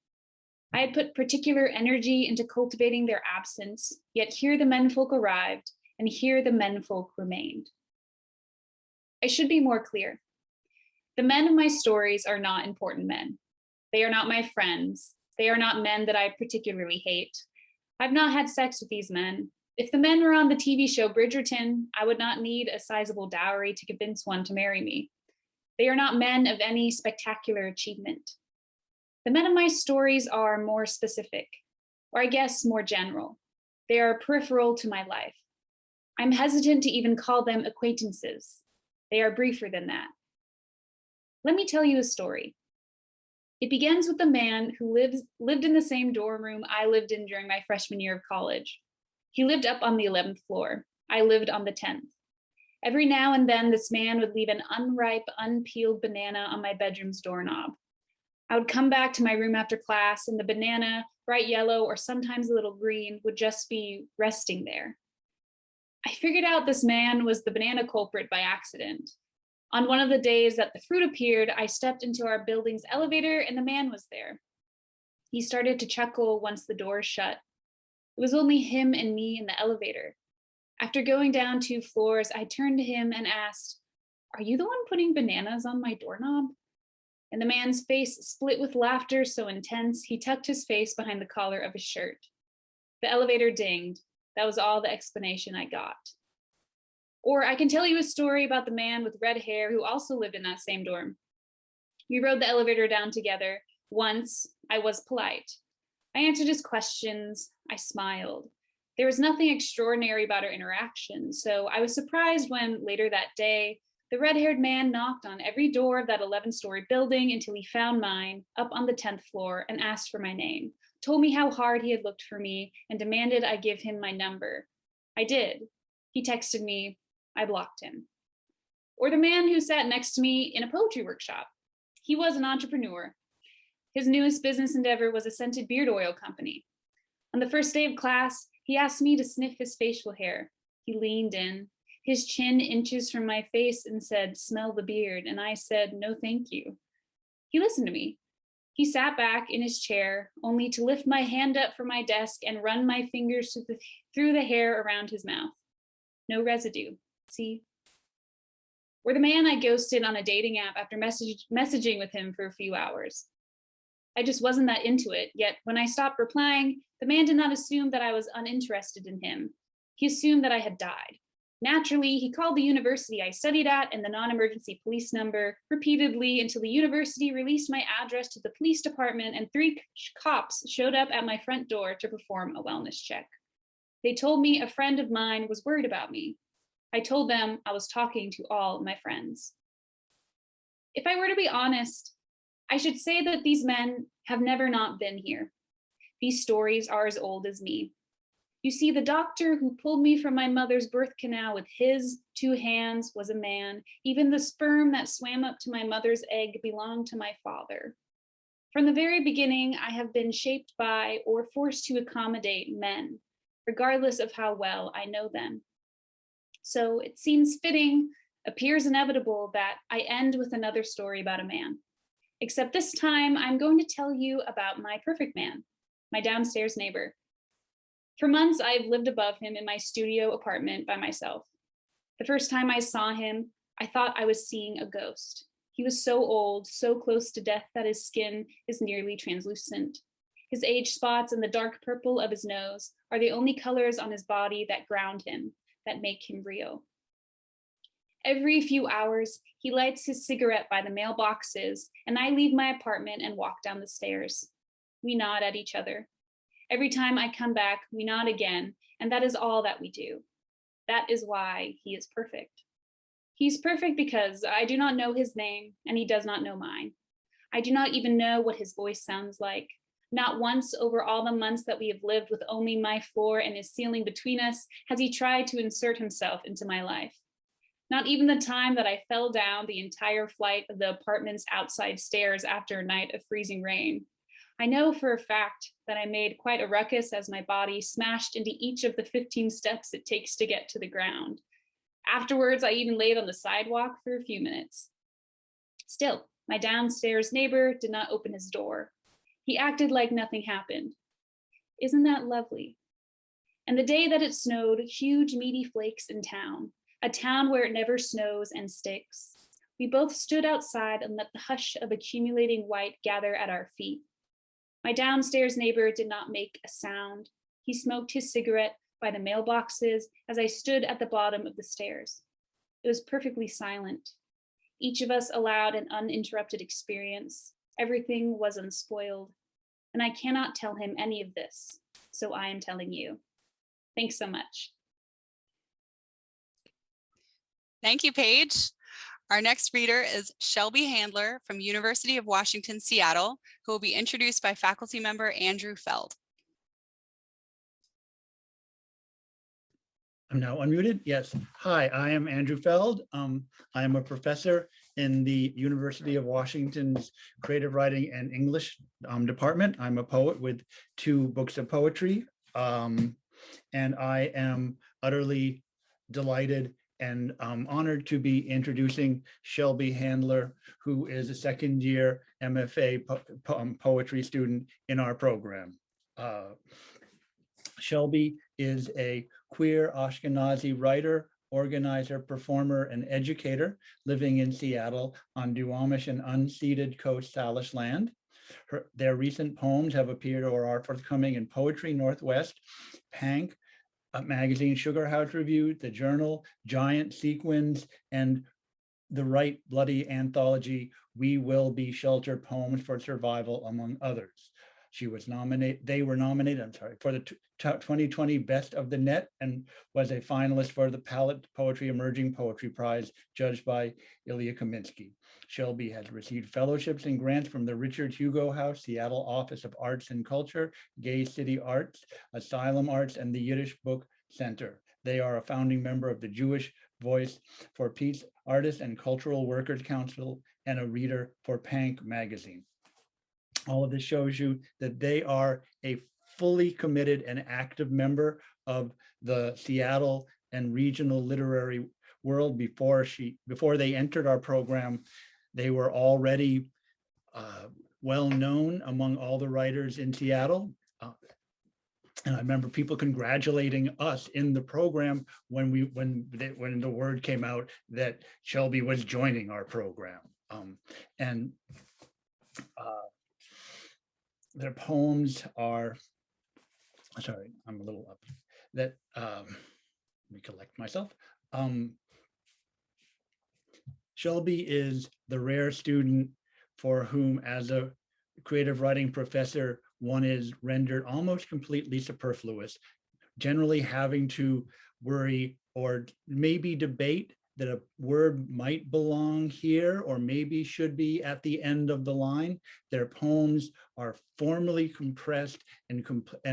I had put particular energy into cultivating their absence, yet here the menfolk arrived, and here the menfolk remained. I should be more clear. The men of my stories are not important men. They are not my friends. They are not men that I particularly hate. I've not had sex with these men. If the men were on the TV show Bridgerton, I would not need a sizable dowry to convince one to marry me. They are not men of any spectacular achievement. The men of my stories are more specific, or I guess more general. They are peripheral to my life. I'm hesitant to even call them acquaintances. They are briefer than that. Let me tell you a story. It begins with a man who lived in the same dorm room I lived in during my freshman year of college. He lived up on the 11th floor. I lived on the 10th. Every now and then, this man would leave an unripe, unpeeled banana on my bedroom's doorknob. I would come back to my room after class, and the banana, bright yellow or sometimes a little green, would just be resting there. I figured out this man was the banana culprit by accident. On one of the days that the fruit appeared, I stepped into our building's elevator and the man was there. He started to chuckle once the door shut. It was only him and me in the elevator. After going down 2 floors, I turned to him and asked, "Are you the one putting bananas on my doorknob?" And the man's face split with laughter so intense, he tucked his face behind the collar of his shirt. The elevator dinged. That was all the explanation I got. Or I can tell you a story about the man with red hair who also lived in that same dorm. We rode the elevator down together. Once, I was polite. I answered his questions. I smiled. There was nothing extraordinary about our interaction, so I was surprised when, later that day, the red-haired man knocked on every door of that 11-story building until he found mine, up on the 10th floor, and asked for my name, told me how hard he had looked for me, and demanded I give him my number. I did. He texted me. I blocked him. Or the man who sat next to me in a poetry workshop. He was an entrepreneur. His newest business endeavor was a scented beard oil company. On the first day of class, he asked me to sniff his facial hair. He leaned in, his chin inches from my face, and said, "Smell the beard." And I said, "No, thank you." He listened to me. He sat back in his chair, only to lift my hand up from my desk and run my fingers through the hair around his mouth. No residue. See? Or the man I ghosted on a dating app after messaging with him for a few hours. I just wasn't that into it, yet when I stopped replying, the man did not assume that I was uninterested in him. He assumed that I had died. Naturally, he called the university I studied at and the non-emergency police number repeatedly until the university released my address to the police department and 3 cops showed up at my front door to perform a wellness check. They told me a friend of mine was worried about me. I told them I was talking to all of my friends. If I were to be honest, I should say that these men have never not been here. These stories are as old as me. You see, the doctor who pulled me from my mother's birth canal with his 2 hands was a man. Even the sperm that swam up to my mother's egg belonged to my father. From the very beginning, I have been shaped by or forced to accommodate men, regardless of how well I know them. So it seems fitting, appears inevitable, that I end with another story about a man. Except this time, I'm going to tell you about my perfect man, my downstairs neighbor. For months, I've lived above him in my studio apartment by myself. The first time I saw him, I thought I was seeing a ghost. He was so old, so close to death that his skin is nearly translucent. His age spots and the dark purple of his nose are the only colors on his body that ground him, that make him real. Every few hours, he lights his cigarette by the mailboxes, and I leave my apartment and walk down the stairs. We nod at each other. Every time I come back, we nod again, and that is all that we do. That is why he is perfect. He's perfect because I do not know his name, and he does not know mine. I do not even know what his voice sounds like. Not once over all the months that we have lived with only my floor and his ceiling between us has he tried to insert himself into my life. Not even the time that I fell down the entire flight of the apartment's outside stairs after a night of freezing rain. I know for a fact that I made quite a ruckus as my body smashed into each of the 15 steps it takes to get to the ground. Afterwards, I even laid on the sidewalk for a few minutes. Still, my downstairs neighbor did not open his door. He acted like nothing happened. Isn't that lovely? And the day that it snowed, huge meaty flakes in town, a town where it never snows and sticks. We both stood outside and let the hush of accumulating white gather at our feet. My downstairs neighbor did not make a sound. He smoked his cigarette by the mailboxes as I stood at the bottom of the stairs. It was perfectly silent. Each of us allowed an uninterrupted experience. Everything was unspoiled. And I cannot tell him any of this, so I am telling you. Thanks so much. Thank you, Paige. Our next reader is Shelby Handler from University of Washington, Seattle, who will be introduced by faculty member Andrew Feld. I'm now unmuted. Yes. Hi, I am Andrew Feld. I am a professor in the University of Washington's Creative Writing and English department. I'm a poet with 2 books of poetry, and I am utterly delighted and honored to be introducing Shelby Handler, who is a 2nd-year MFA poetry student in our program. Shelby is a queer Ashkenazi writer, organizer, performer, and educator living in Seattle on Duwamish and unceded Coast Salish land. Their recent poems have appeared or are forthcoming in Poetry Northwest, Pank, magazine Sugar House Review, The Journal, Giant Sequins, and the Right Bloody anthology, We Will Be Shelter Poems for Survival, among others. They were nominated, for the 2020 Best of the Net and was a finalist for the Palette Poetry Emerging Poetry Prize, judged by Ilya Kaminsky. Shelby has received fellowships and grants from the Richard Hugo House, Seattle Office of Arts and Culture, Gay City Arts, Asylum Arts, and the Yiddish Book Center. They are a founding member of the Jewish Voice for Peace Artists and Cultural Workers Council and a reader for Pank magazine. All of this shows you that they are a fully committed and active member of the Seattle and regional literary world. Before they entered our program, they were already well known among all the writers in Seattle. And I remember people congratulating us in the program when the word came out that Shelby was joining our program. Their poems are, sorry, I'm a little up. That let me collect myself. Shelby is the rare student for whom, as a creative writing professor, one is rendered almost completely superfluous, generally having to worry or maybe debate that a word might belong here or maybe should be at the end of the line. Their poems are formally compressed and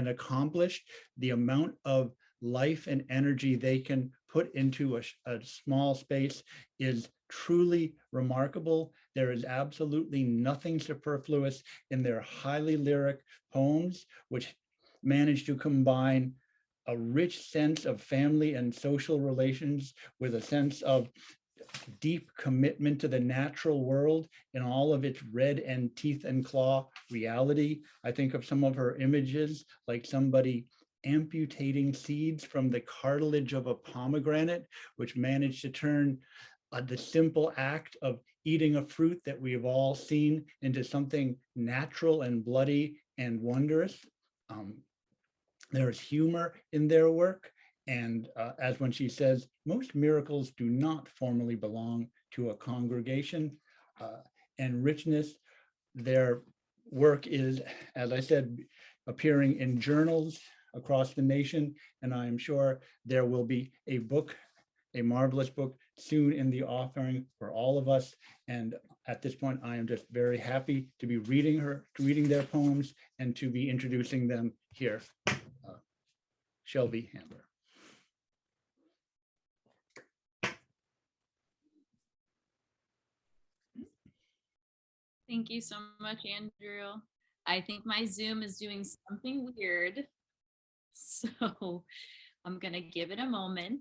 accomplished. The amount of life and energy they can put into a small space is truly remarkable. There is absolutely nothing superfluous in their highly lyric poems, which manage to combine a rich sense of family and social relations with a sense of deep commitment to the natural world in all of its red and teeth and claw reality. I think of some of her images like somebody amputating seeds from the cartilage of a pomegranate, which managed to turn the simple act of eating a fruit that we have all seen into something natural and bloody and wondrous. There's humor in their work. And as when she says, most miracles do not formally belong to a congregation. And richness, their work is, as I said, appearing in journals across the nation. And I am sure there will be a book, a marvelous book soon in the offering for all of us. And at this point, I am just very happy to be reading their poems and to be introducing them here. Shelby Handler. Thank you so much, Andrew. I think my Zoom is doing something weird, so I'm gonna give it a moment.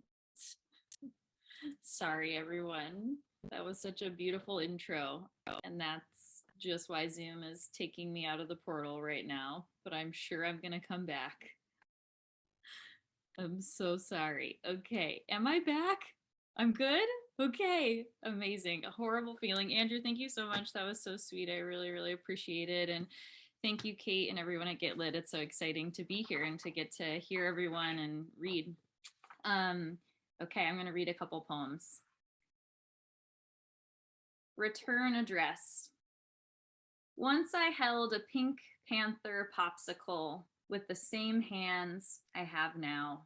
Sorry, everyone. That was such a beautiful intro, and that's just why Zoom is taking me out of the portal right now, but I'm sure I'm gonna come back. I'm so sorry. Okay, am I back? I'm good? Okay, amazing. A horrible feeling. Andrew, thank you so much. That was so sweet. I really, really appreciate it. And thank you, Kate, and everyone at Get Lit. It's so exciting to be here and to get to hear everyone and read. Okay, I'm going to read a couple poems. Return Address. Once I held a Pink Panther popsicle with the same hands I have now.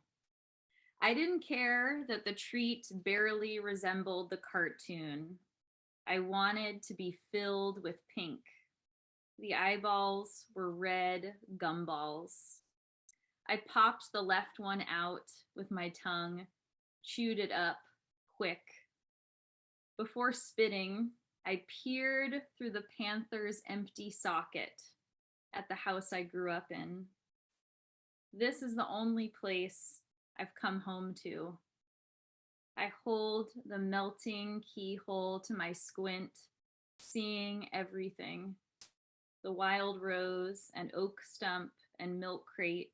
I didn't care that the treat barely resembled the cartoon. I wanted to be filled with pink. The eyeballs were red gumballs. I popped the left one out with my tongue, chewed it up quick. Before spitting, I peered through the panther's empty socket at the house I grew up in. This is the only place I've come home to. I hold the melting keyhole to my squint, seeing everything. The wild rose and oak stump and milk crate,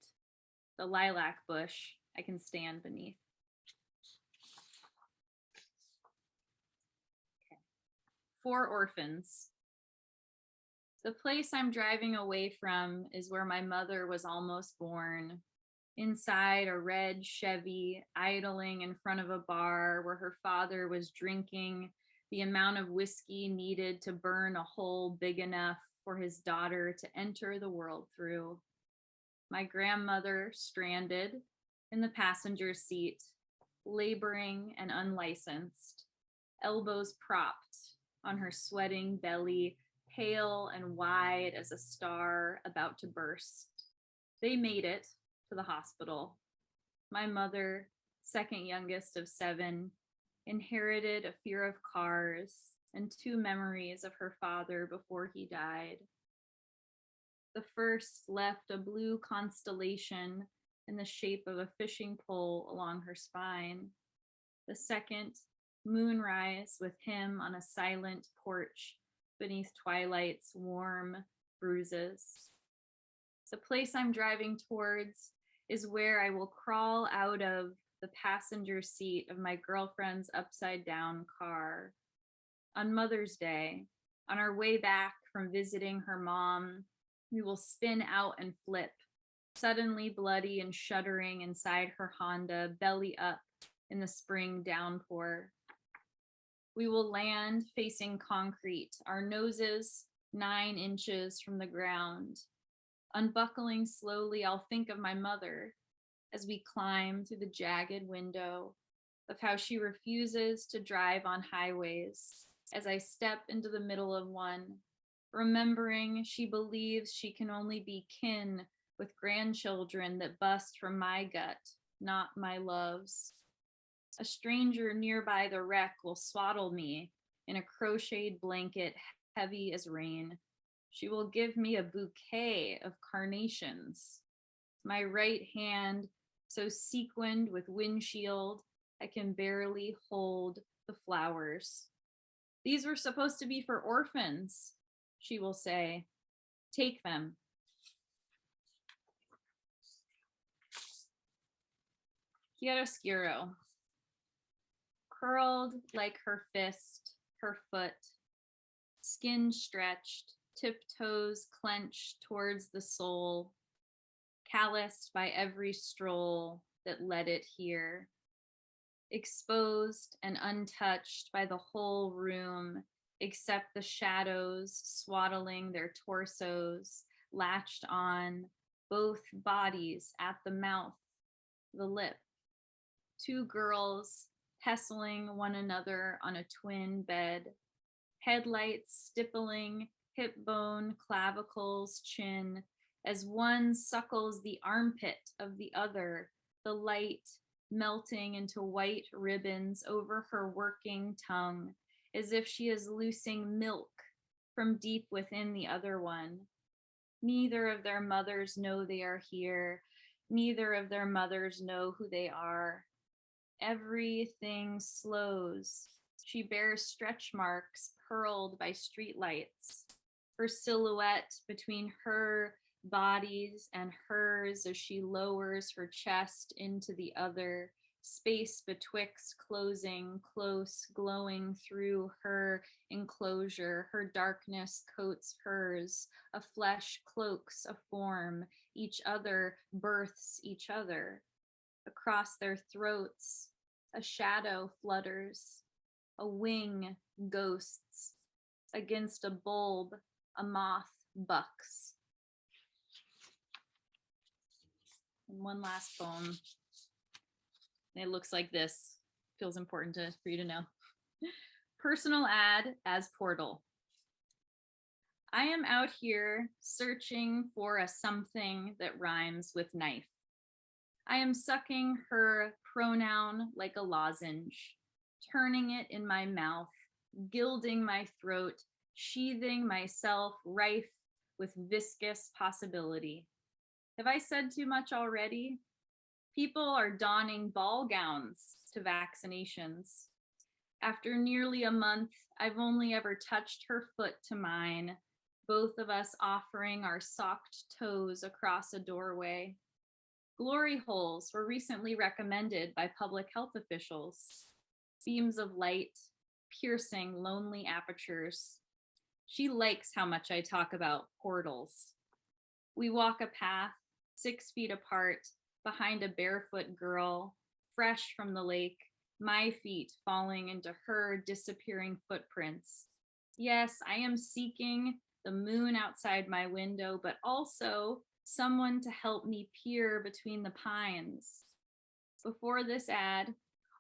the lilac bush I can stand beneath. Okay. 4 orphans. The place I'm driving away from is where my mother was almost born. Inside a red Chevy, idling in front of a bar where her father was drinking the amount of whiskey needed to burn a hole big enough for his daughter to enter the world through. My grandmother stranded in the passenger seat, laboring and unlicensed, elbows propped on her sweating belly, pale and wide as a star about to burst. They made it to the hospital. My mother, second youngest of 7, inherited a fear of cars and 2 memories of her father before he died. The first left a blue constellation in the shape of a fishing pole along her spine. The second, moonrise with him on a silent porch beneath twilight's warm bruises. The place I'm driving towards is where I will crawl out of the passenger seat of my girlfriend's upside down car. On Mother's Day, on our way back from visiting her mom, we will spin out and flip, suddenly bloody and shuddering inside her Honda, belly up in the spring downpour. We will land facing concrete, our noses 9 inches from the ground. Unbuckling slowly, I'll think of my mother as we climb through the jagged window, of how she refuses to drive on highways as I step into the middle of one, remembering she believes she can only be kin with grandchildren that bust from my gut, not my love's. A stranger nearby the wreck will swaddle me in a crocheted blanket heavy as rain. She will give me a bouquet of carnations. My right hand so sequined with windshield, I can barely hold the flowers. These were supposed to be for orphans, she will say. Take them. Chiaroscuro. Curled like her fist, her foot, skin stretched, tiptoes clenched towards the soul, calloused by every stroll that led it here, exposed and untouched by the whole room, except the shadows swaddling their torsos, latched on, both bodies at the mouth, the lip. 2 girls pestling one another on a twin bed, headlights stippling hip bone, clavicles, chin, as one suckles the armpit of the other, the light melting into white ribbons over her working tongue, as if she is loosing milk from deep within the other one. Neither of their mothers know they are here. Neither of their mothers know who they are. Everything slows. She bears stretch marks pearled by streetlights. Her silhouette between her bodies and hers as she lowers her chest into the other, space betwixt closing, close, glowing through her enclosure. Her darkness coats hers. A flesh cloaks a form. Each other births each other. Across their throats, a shadow flutters. A wing ghosts. Against a bulb, a moth bucks. And one last poem. It looks like this. Feels important for you to know. Personal ad as portal. I am out here searching for a something that rhymes with knife. I am sucking her pronoun like a lozenge, turning it in my mouth, gilding my throat, sheathing myself rife with viscous possibility. Have I said too much already? People are donning ball gowns to vaccinations. After nearly a month, I've only ever touched her foot to mine, both of us offering our socked toes across a doorway. Glory holes were recently recommended by public health officials. Beams of light, piercing lonely apertures. She likes how much I talk about portals. We walk a path 6 feet apart behind a barefoot girl, fresh from the lake, my feet falling into her disappearing footprints. Yes, I am seeking the moon outside my window, but also someone to help me peer between the pines. Before this ad,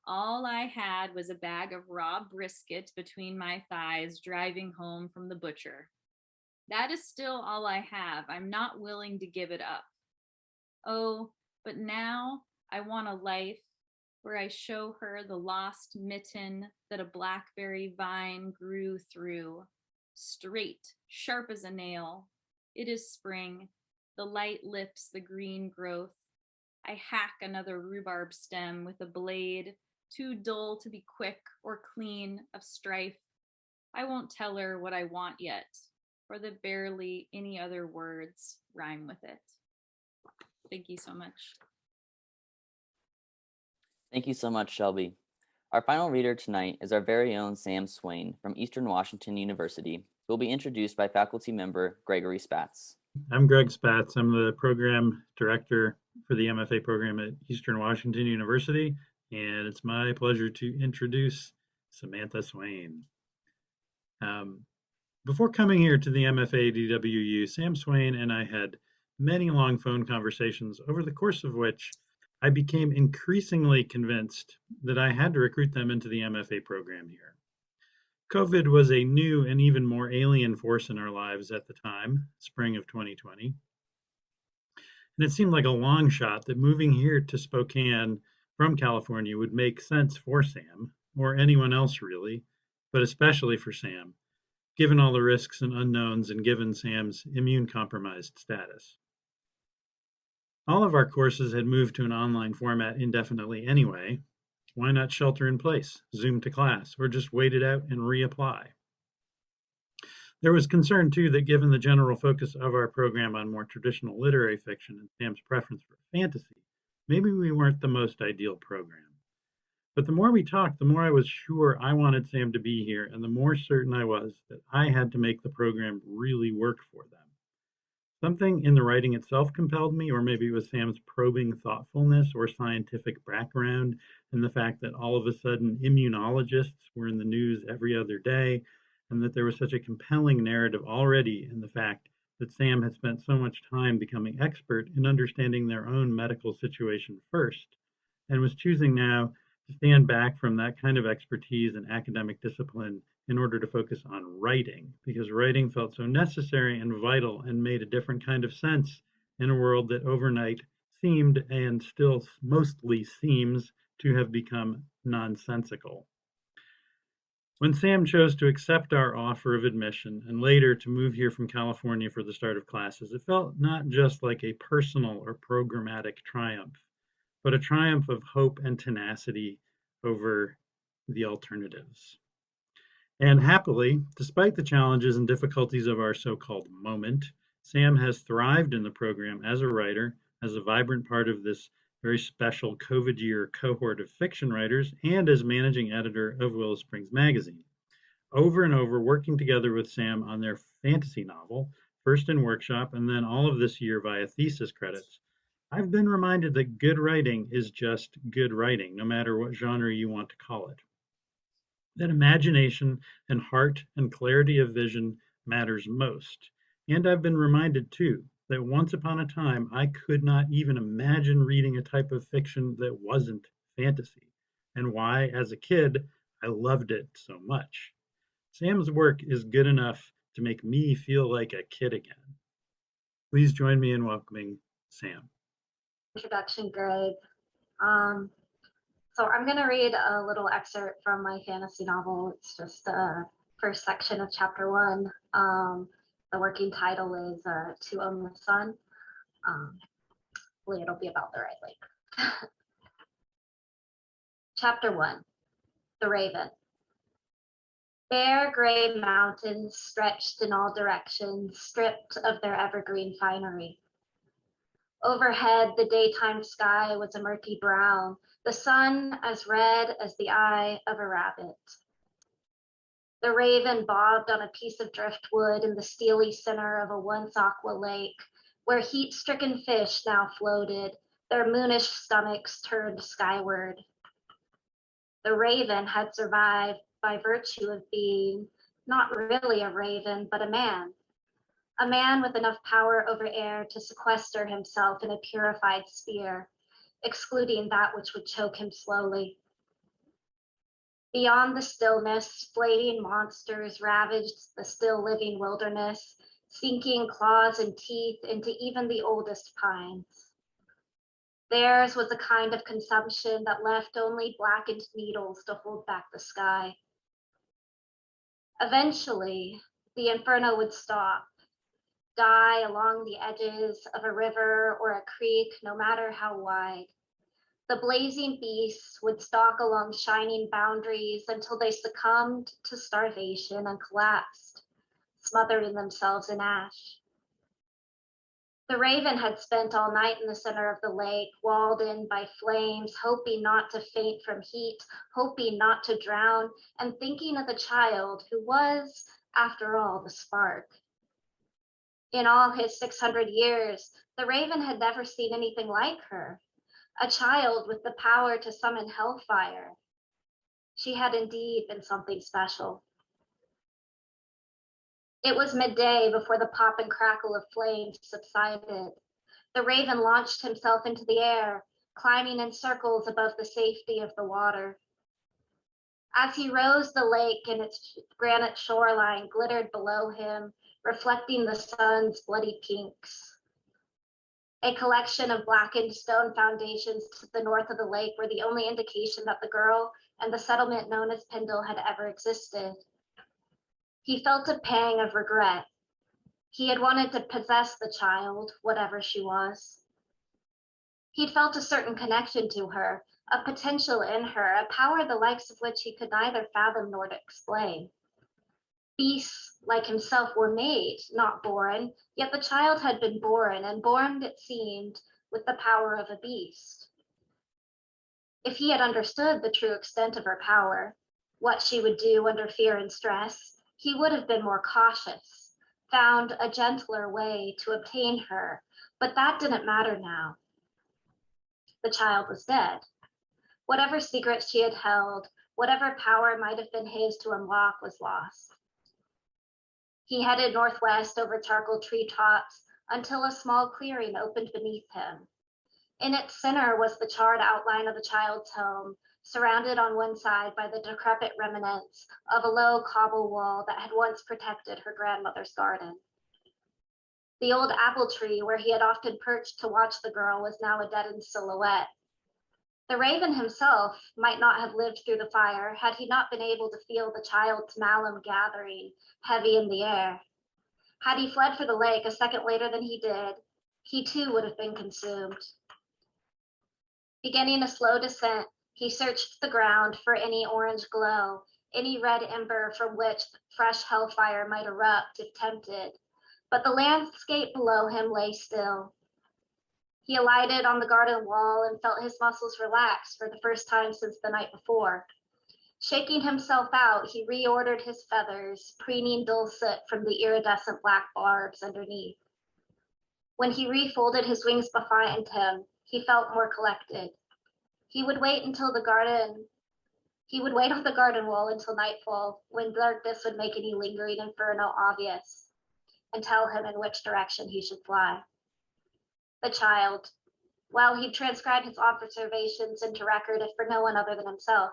all I had was a bag of raw brisket between my thighs driving home from the butcher. That is still all I have. I'm not willing to give it up. Oh, but now I want a life where I show her the lost mitten that a blackberry vine grew through, straight, sharp as a nail. It is spring. The light lifts the green growth. I hack another rhubarb stem with a blade, too dull to be quick or clean of strife. I won't tell her what I want yet, for the barely any other words rhyme with it. Thank you so much. Thank you so much, Shelby. Our final reader tonight is our very own Sam Swain from Eastern Washington University, who will be introduced by faculty member Gregory Spatz. I'm Greg Spatz. I'm the program director for the MFA program at Eastern Washington University, and it's my pleasure to introduce Samantha Swain. Before coming here to the MFA DWU, Sam Swain and I had many long phone conversations, over the course of which I became increasingly convinced that I had to recruit them into the MFA program here. COVID was a new and even more alien force in our lives at the time, spring of 2020. And it seemed like a long shot that moving here to Spokane from California would make sense for Sam, or anyone else really, but especially for Sam, given all the risks and unknowns and given Sam's immune-compromised status. All of our courses had moved to an online format indefinitely anyway. Why not shelter in place, Zoom to class, or just wait it out and reapply? There was concern, too, that given the general focus of our program on more traditional literary fiction and Sam's preference for fantasy, maybe we weren't the most ideal program. But the more we talked, the more I was sure I wanted Sam to be here, and the more certain I was that I had to make the program really work for them. Something in the writing itself compelled me, or maybe it was Sam's probing thoughtfulness or scientific background, and the fact that all of a sudden immunologists were in the news every other day, and that there was such a compelling narrative already in the fact that Sam had spent so much time becoming expert in understanding their own medical situation first, and was choosing now to stand back from that kind of expertise and academic discipline in order to focus on writing, because writing felt so necessary and vital and made a different kind of sense in a world that overnight seemed, and still mostly seems, to have become nonsensical. When Sam chose to accept our offer of admission and later to move here from California for the start of classes, it felt not just like a personal or programmatic triumph, but a triumph of hope and tenacity over the alternatives. And happily, despite the challenges and difficulties of our so-called moment, Sam has thrived in the program as a writer, as a vibrant part of this very special COVID year cohort of fiction writers, and as managing editor of Willow Springs Magazine. Over and over, working together with Sam on their fantasy novel, first in workshop and then all of this year via thesis credits, I've been reminded that good writing is just good writing, no matter what genre you want to call it. That imagination and heart and clarity of vision matters most. And I've been reminded, too, that once upon a time, I could not even imagine reading a type of fiction that wasn't fantasy, and why, as a kid, I loved it so much. Sam's work is good enough to make me feel like a kid again. Please join me in welcoming Sam. Introduction, Greg. So I'm going to read a little excerpt from my fantasy novel. It's just the first section of chapter 1. The working title is To Own the Sun. Hopefully it'll be about the right length. Chapter 1, The Raven. Bare gray mountains stretched in all directions, stripped of their evergreen finery. Overhead, the daytime sky was a murky brown, the sun as red as the eye of a rabbit. The raven bobbed on a piece of driftwood in the steely center of a once aqua lake, where heat-stricken fish now floated, their moonish stomachs turned skyward. The raven had survived by virtue of being not really a raven, but a man with enough power over air to sequester himself in a purified sphere, excluding that which would choke him slowly. Beyond the stillness, flaying monsters ravaged the still living wilderness, sinking claws and teeth into even the oldest pines. Theirs was a kind of consumption that left only blackened needles to hold back the sky. Eventually, the inferno would stop. die along the edges of a river or a creek, no matter how wide. The blazing beasts would stalk along shining boundaries until they succumbed to starvation and collapsed, smothering themselves in ash. The raven had spent all night in the center of the lake, walled in by flames, hoping not to faint from heat, hoping not to drown, and thinking of the child who was, after all, the spark. In all his 600 years, the raven had never seen anything like her, a child with the power to summon hellfire. She had indeed been something special. It was midday before the pop and crackle of flames subsided. The raven launched himself into the air, climbing in circles above the safety of the water. As he rose, the lake and its granite shoreline glittered below him, reflecting the sun's bloody pinks. A collection of blackened stone foundations to the north of the lake were the only indication that the girl and the settlement known as Pendle had ever existed. He felt a pang of regret. He had wanted to possess the child, whatever she was. He'd felt a certain connection to her, a potential in her, a power the likes of which he could neither fathom nor explain. Beasts like himself were made, not born, yet the child had been born, and born, it seemed, with the power of a beast. If he had understood the true extent of her power, what she would do under fear and stress, he would have been more cautious, found a gentler way to obtain her, but that didn't matter now. The child was dead. Whatever secret she had held, whatever power might have been his to unlock was lost. He headed northwest over charcoal treetops until a small clearing opened beneath him. In its center was the charred outline of the child's home, surrounded on one side by the decrepit remnants of a low cobble wall that had once protected her grandmother's garden. The old apple tree where he had often perched to watch the girl was now a deadened silhouette. The raven himself might not have lived through the fire had he not been able to feel the child's malum gathering, heavy in the air. Had he fled for the lake a second later than he did, he too would have been consumed. Beginning a slow descent, he searched the ground for any orange glow, any red ember from which fresh hellfire might erupt if tempted, but the landscape below him lay still. He alighted on the garden wall and felt his muscles relax for the first time since the night before. Shaking himself out, he reordered his feathers, preening dulcet from the iridescent black barbs underneath. When he refolded his wings behind him, he felt more collected. He would wait on the garden wall until nightfall, when darkness would make any lingering inferno obvious, and tell him in which direction he should fly. The child, well, he'd transcribed his observations into record if for no one other than himself.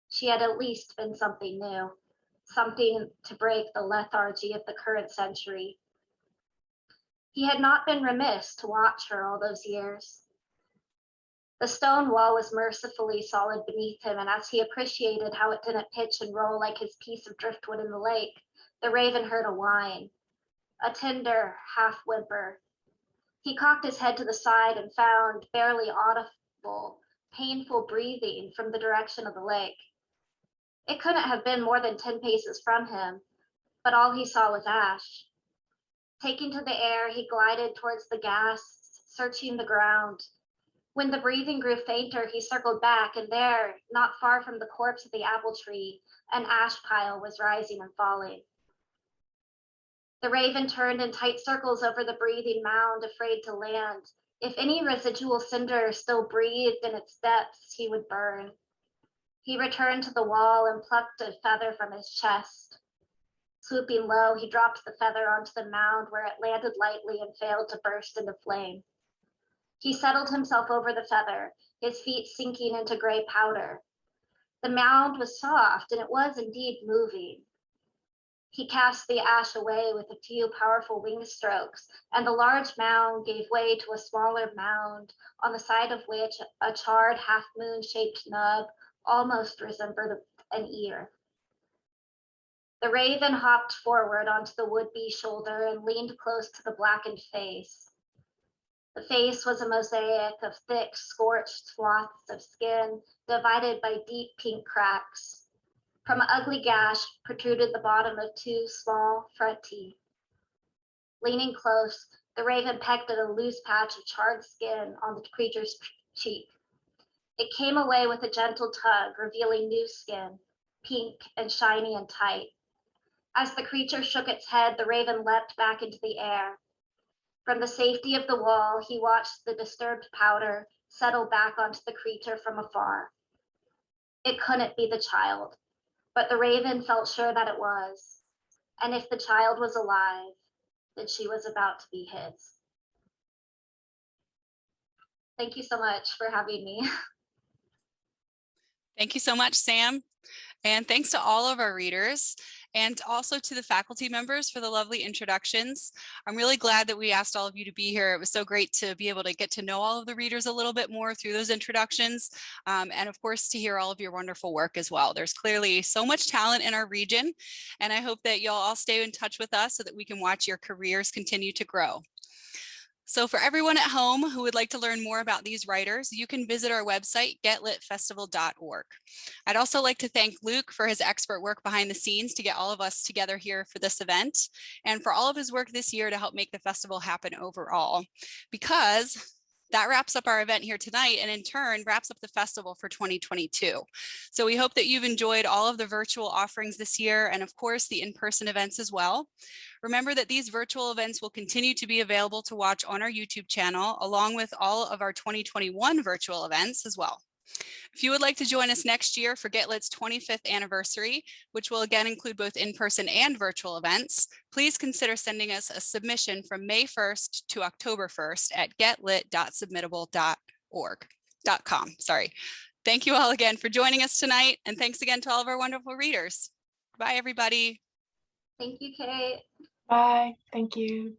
She had at least been something new, something to break the lethargy of the current century. He had not been remiss to watch her all those years. The stone wall was mercifully solid beneath him, and as he appreciated how it didn't pitch and roll like his piece of driftwood in the lake, the raven heard a whine, a tender half whimper. He cocked his head to the side and found barely audible, painful breathing from the direction of the lake. It couldn't have been more than 10 paces from him, but all he saw was ash. Taking to the air, he glided towards the gas, searching the ground. When the breathing grew fainter, he circled back, and there, not far from the corpse of the apple tree, an ash pile was rising and falling. The raven turned in tight circles over the breathing mound, afraid to land. If any residual cinder still breathed in its depths, he would burn. He returned to the wall and plucked a feather from his chest. Swooping low, he dropped the feather onto the mound where it landed lightly and failed to burst into flame. He settled himself over the feather, his feet sinking into gray powder. The mound was soft, and it was indeed moving. He cast the ash away with a few powerful wing strokes, and the large mound gave way to a smaller mound, on the side of which a charred half-moon-shaped nub almost resembled an ear. The raven hopped forward onto the would-be shoulder and leaned close to the blackened face. The face was a mosaic of thick, scorched swaths of skin divided by deep pink cracks. From an ugly gash protruded the bottom of two small front teeth. Leaning close, the raven pecked at a loose patch of charred skin on the creature's cheek. It came away with a gentle tug, revealing new skin, pink and shiny and tight. As the creature shook its head, the raven leapt back into the air. From the safety of the wall, he watched the disturbed powder settle back onto the creature from afar. It couldn't be the child, but the raven felt sure that it was. And if the child was alive, then she was about to be his. Thank you so much for having me. Thank you so much, Sam. And thanks to all of our readers and also to the faculty members for the lovely introductions. I'm really glad that we asked all of you to be here. It was so great to be able to get to know all of the readers a little bit more through those introductions. And of course, to hear all of your wonderful work as well. There's clearly so much talent in our region, and I hope that you'll all stay in touch with us so that we can watch your careers continue to grow. So for everyone at home who would like to learn more about these writers, you can visit our website, getlitfestival.org. I'd also like to thank Luke for his expert work behind the scenes to get all of us together here for this event, and for all of his work this year to help make the festival happen overall, because that wraps up our event here tonight, and in turn wraps up the festival for 2022. So we hope that you've enjoyed all of the virtual offerings this year, and of course the in-person events as well. Remember that these virtual events will continue to be available to watch on our YouTube channel, along with all of our 2021 virtual events as well. If you would like to join us next year for GetLit's 25th anniversary, which will again include both in-person and virtual events, please consider sending us a submission from May 1st to October 1st at getlit.submittable.com. Thank you all again for joining us tonight, and thanks again to all of our wonderful readers. Bye, everybody. Thank you, Kate. Bye. Thank you.